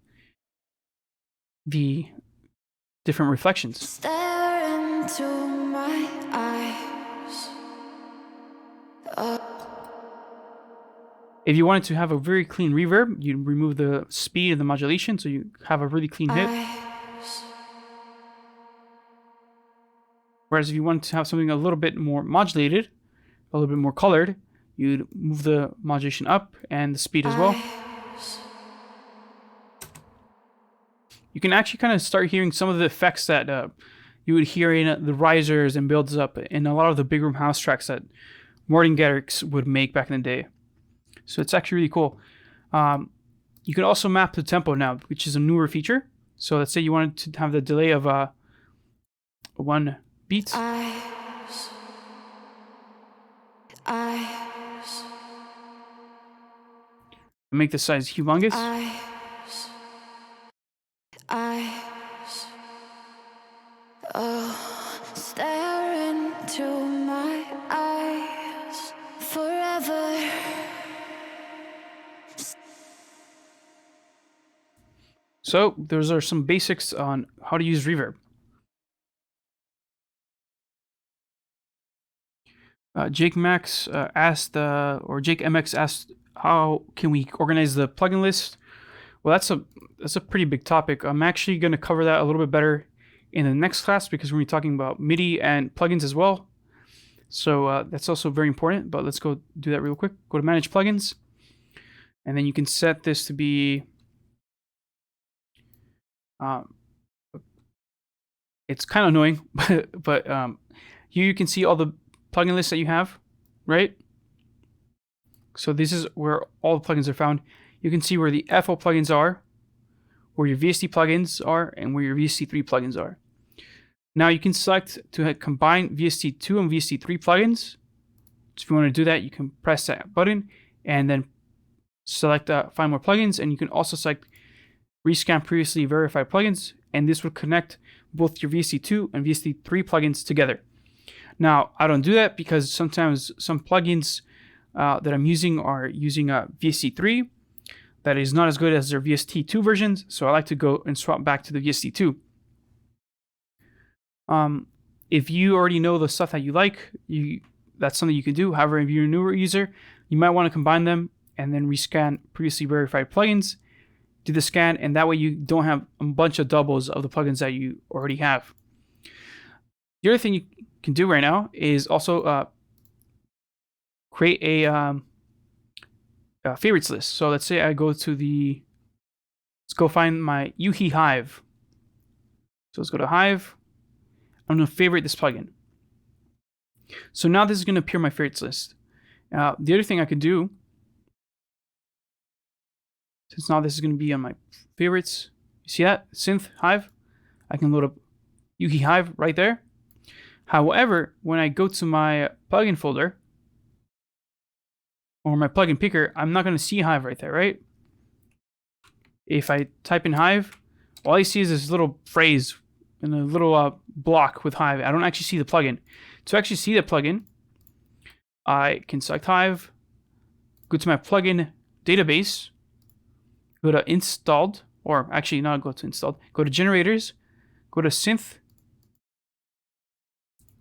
the different reflections. Stare into my eyes. If you wanted to have a very clean reverb, you remove the speed and the modulation so you have a really clean hit. Eyes. Whereas if you wanted to have something a little bit more modulated, a little bit more colored, you'd move the modulation up and the speed as well. You can actually kind of start hearing some of the effects that you would hear in the risers and builds up in a lot of the big room house tracks that Martin Garrix would make back in the day. So it's actually really cool. You can also map the tempo now, which is a newer feature. So let's say you wanted to have the delay of 1 beat. Make the size humongous. Stare into my eyes forever. So those are some basics on how to use reverb. Jake MX asked, how can we organize the plugin list? Well, that's a pretty big topic. I'm actually going to cover that a little bit better in the next class because we're going to be talking about MIDI and plugins as well. So that's also very important, but let's go do that real quick. Go to Manage Plugins, and then you can set this to be... it's kind of annoying, but here you can see all the plugin lists that you have, right? So this is where all the plugins are found. You can see where the FL plugins are, where your VST plugins are, and where your VST3 plugins are. Now you can select to combine VST2 and VST3 plugins. So if you want to do that, you can press that button and then select Find More Plugins, and you can also select Rescan Previously Verified Plugins, and this would connect both your VST2 and VST3 plugins together. Now, I don't do that because sometimes some plugins that I'm using are using VST3 that is not as good as their VST2 versions, so I like to go and swap back to the VST2. If you already know the stuff that you like, that's something you can do. However, if you're a newer user, you might want to combine them and then rescan previously verified plugins, do the scan, and that way you don't have a bunch of doubles of the plugins that you already have. The other thing you can do right now is also create a favorites list. So let's say I go to let's go find my Yuhi Hive. So let's go to Hive. I'm going to favorite this plugin. So now this is going to appear in my favorites list. The other thing I could do, since now this is going to be on my favorites, you see that? Synth Hive. I can load up Yuhi Hive right there. However, when I go to my plugin folder, or my plugin picker, I'm not going to see Hive right there, right? If I type in Hive, all I see is this little phrase and a little block with Hive. I don't actually see the plugin. To actually see the plugin, I can select Hive, go to my plugin database, go to installed, or actually not go to installed, go to generators, go to synth,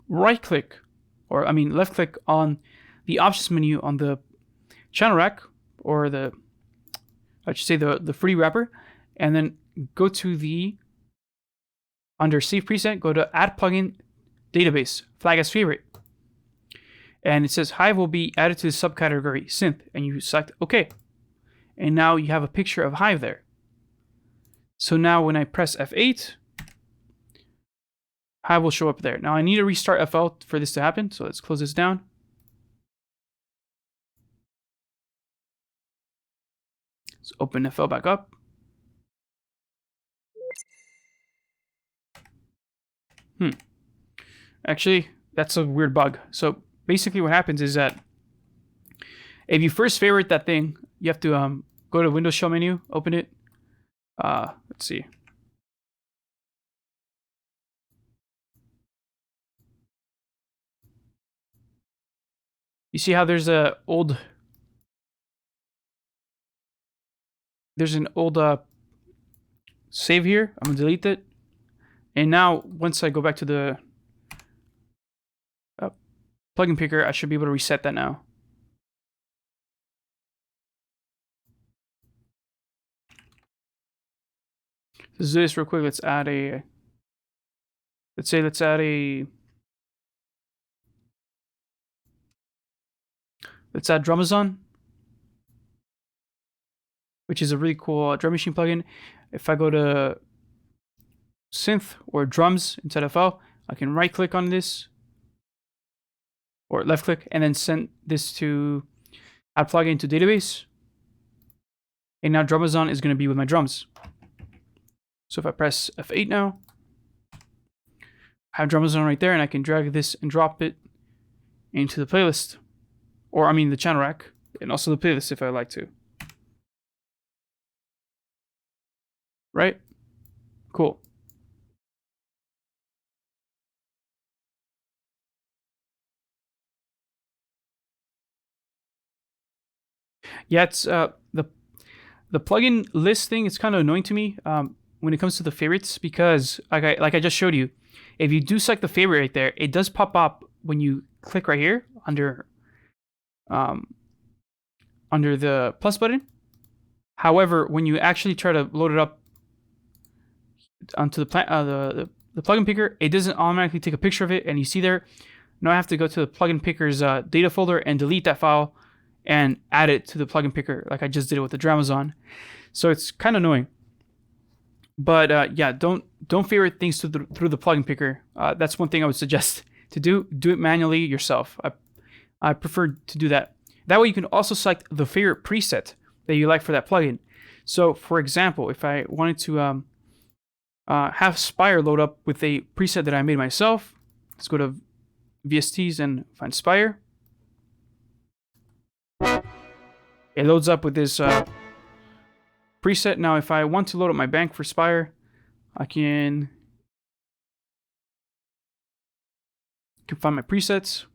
right click, or I mean left click on the options menu on the channel rack, or I should say the free wrapper, and then go to the, under save preset, go to add plugin database, flag as favorite. And it says Hive will be added to the subcategory synth, and you select OK. And now you have a picture of Hive there. So now when I press F8, Hive will show up there. Now I need to restart FL for this to happen, so let's close this down. Let's open FL back up. Actually, that's a weird bug. So basically what happens is that if you first favorite that thing, you have to go to Windows Shell menu, open it. Let's see. You see how there's an old save here. I'm gonna delete it. And now once I go back to the plugin picker, I should be able to reset that now. Let's do this real quick. Let's add a Let's add Drumazon, which is a really cool drum machine plugin. If I go to synth or drums instead of FL, I can right click on this or left click and then send this to add plugin to database. And now Drumazon is going to be with my drums. So if I press F8 now, I have Drumazon right there, and I can drag this and drop it into the playlist. Or I mean the channel rack, and also the playlist if I like to. Right? Cool. Yeah, it's the plugin list thing is kind of annoying to me when it comes to the favorites, because like I just showed you, if you do select the favorite right there, it does pop up when you click right here under the plus button. However, when you actually try to load it up onto the plugin picker, it doesn't automatically take a picture of it, and you see there. Now I have to go to the plugin picker's data folder and delete that file and add it to the plugin picker like I just did it with the Drumazon. So it's kind of annoying. But yeah, don't favorite things through the plugin picker. That's one thing I would suggest to do. Do it manually yourself. I prefer to do that. That way you can also select the favorite preset that you like for that plugin. So for example, if I wanted to have Spire load up with a preset that I made myself, let's go to VSTs and find Spire. It loads up with this preset. Now if I want to load up my bank for Spire, I can find my presets.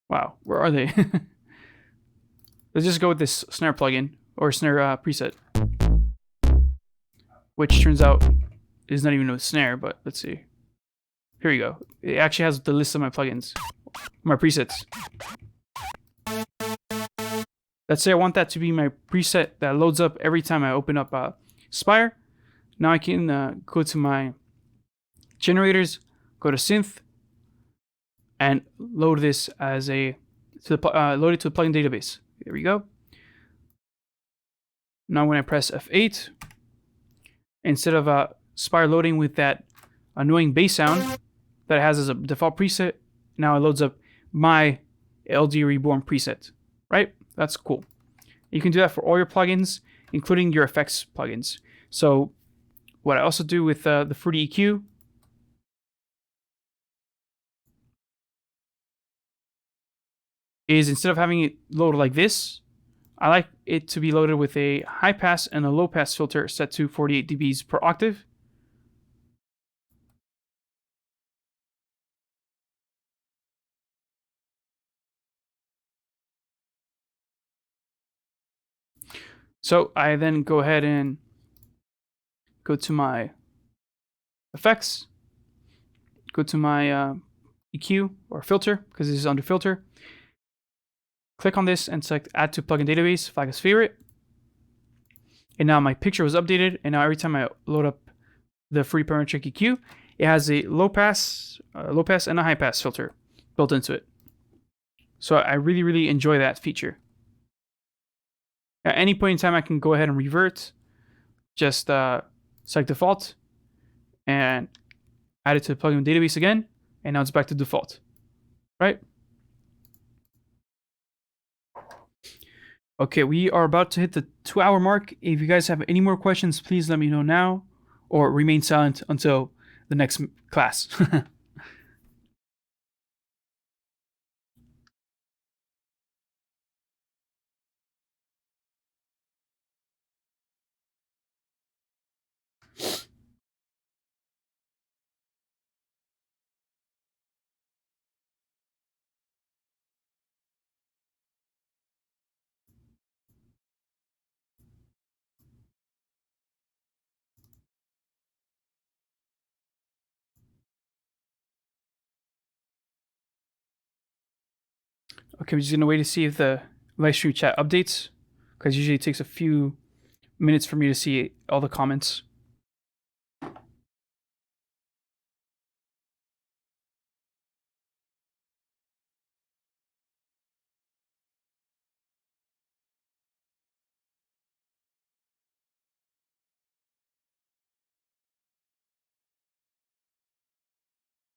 Wow, where are they? Let's just go with this snare plugin or snare preset, which turns out is not even a snare, but let's see. Here you go. It actually has the list of my plugins, my presets. Let's say I want that to be my preset that loads up every time I open up Spire. Now I can go to my generators, go to synth, and load this as load it to the plugin database. There we go. Now when I press F8, instead of Spire loading with that annoying bass sound that it has as a default preset, now it loads up my LD Reborn preset, right? That's cool. You can do that for all your plugins, including your effects plugins. So what I also do with the Fruity EQ is, instead of having it loaded like this, I like it to be loaded with a high pass and a low pass filter set to 48 dBs per octave. So I then go ahead and go to my effects, go to my EQ or filter, because this is under filter. Click on this and select add to plugin database, flag as favorite. And now my picture was updated, and now every time I load up the free parametric EQ, it has a low pass and a high pass filter built into it. So I really, really enjoy that feature. At any point in time, I can go ahead and revert, just select default, and add it to the plugin database again, and now it's back to default, right? Okay, we are about to hit the 2-hour mark. If you guys have any more questions, please let me know now, or remain silent until the next class. Okay, I'm just gonna wait to see if the live stream chat updates, because usually it takes a few minutes for me to see all the comments.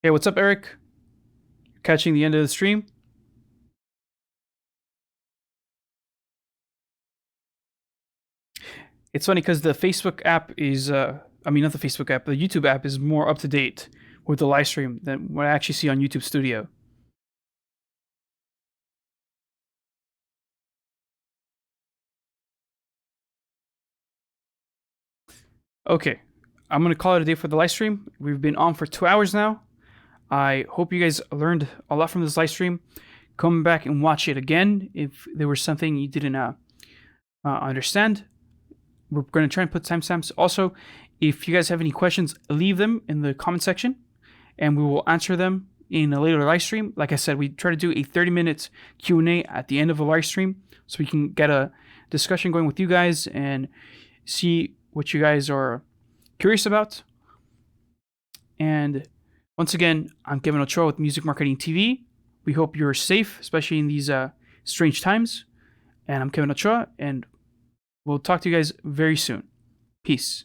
Hey, what's up, Eric? Catching the end of the stream? It's funny because the Facebook app is, not the Facebook app, the YouTube app is more up to date with the live stream than what I actually see on YouTube Studio. Okay, I'm going to call it a day for the live stream. We've been on for 2 hours now. I hope you guys learned a lot from this live stream. Come back and watch it again if there was something you didn't understand. We're going to try and put timestamps. Also, if you guys have any questions, leave them in the comment section, and we will answer them in a later live stream. Like I said, we try to do a 30-minute Q&A at the end of a live stream so we can get a discussion going with you guys and see what you guys are curious about. And once again, I'm Kevin Ochoa with Music Marketing TV. We hope you're safe, especially in these strange times. And I'm Kevin Ochoa, and we'll talk to you guys very soon. Peace.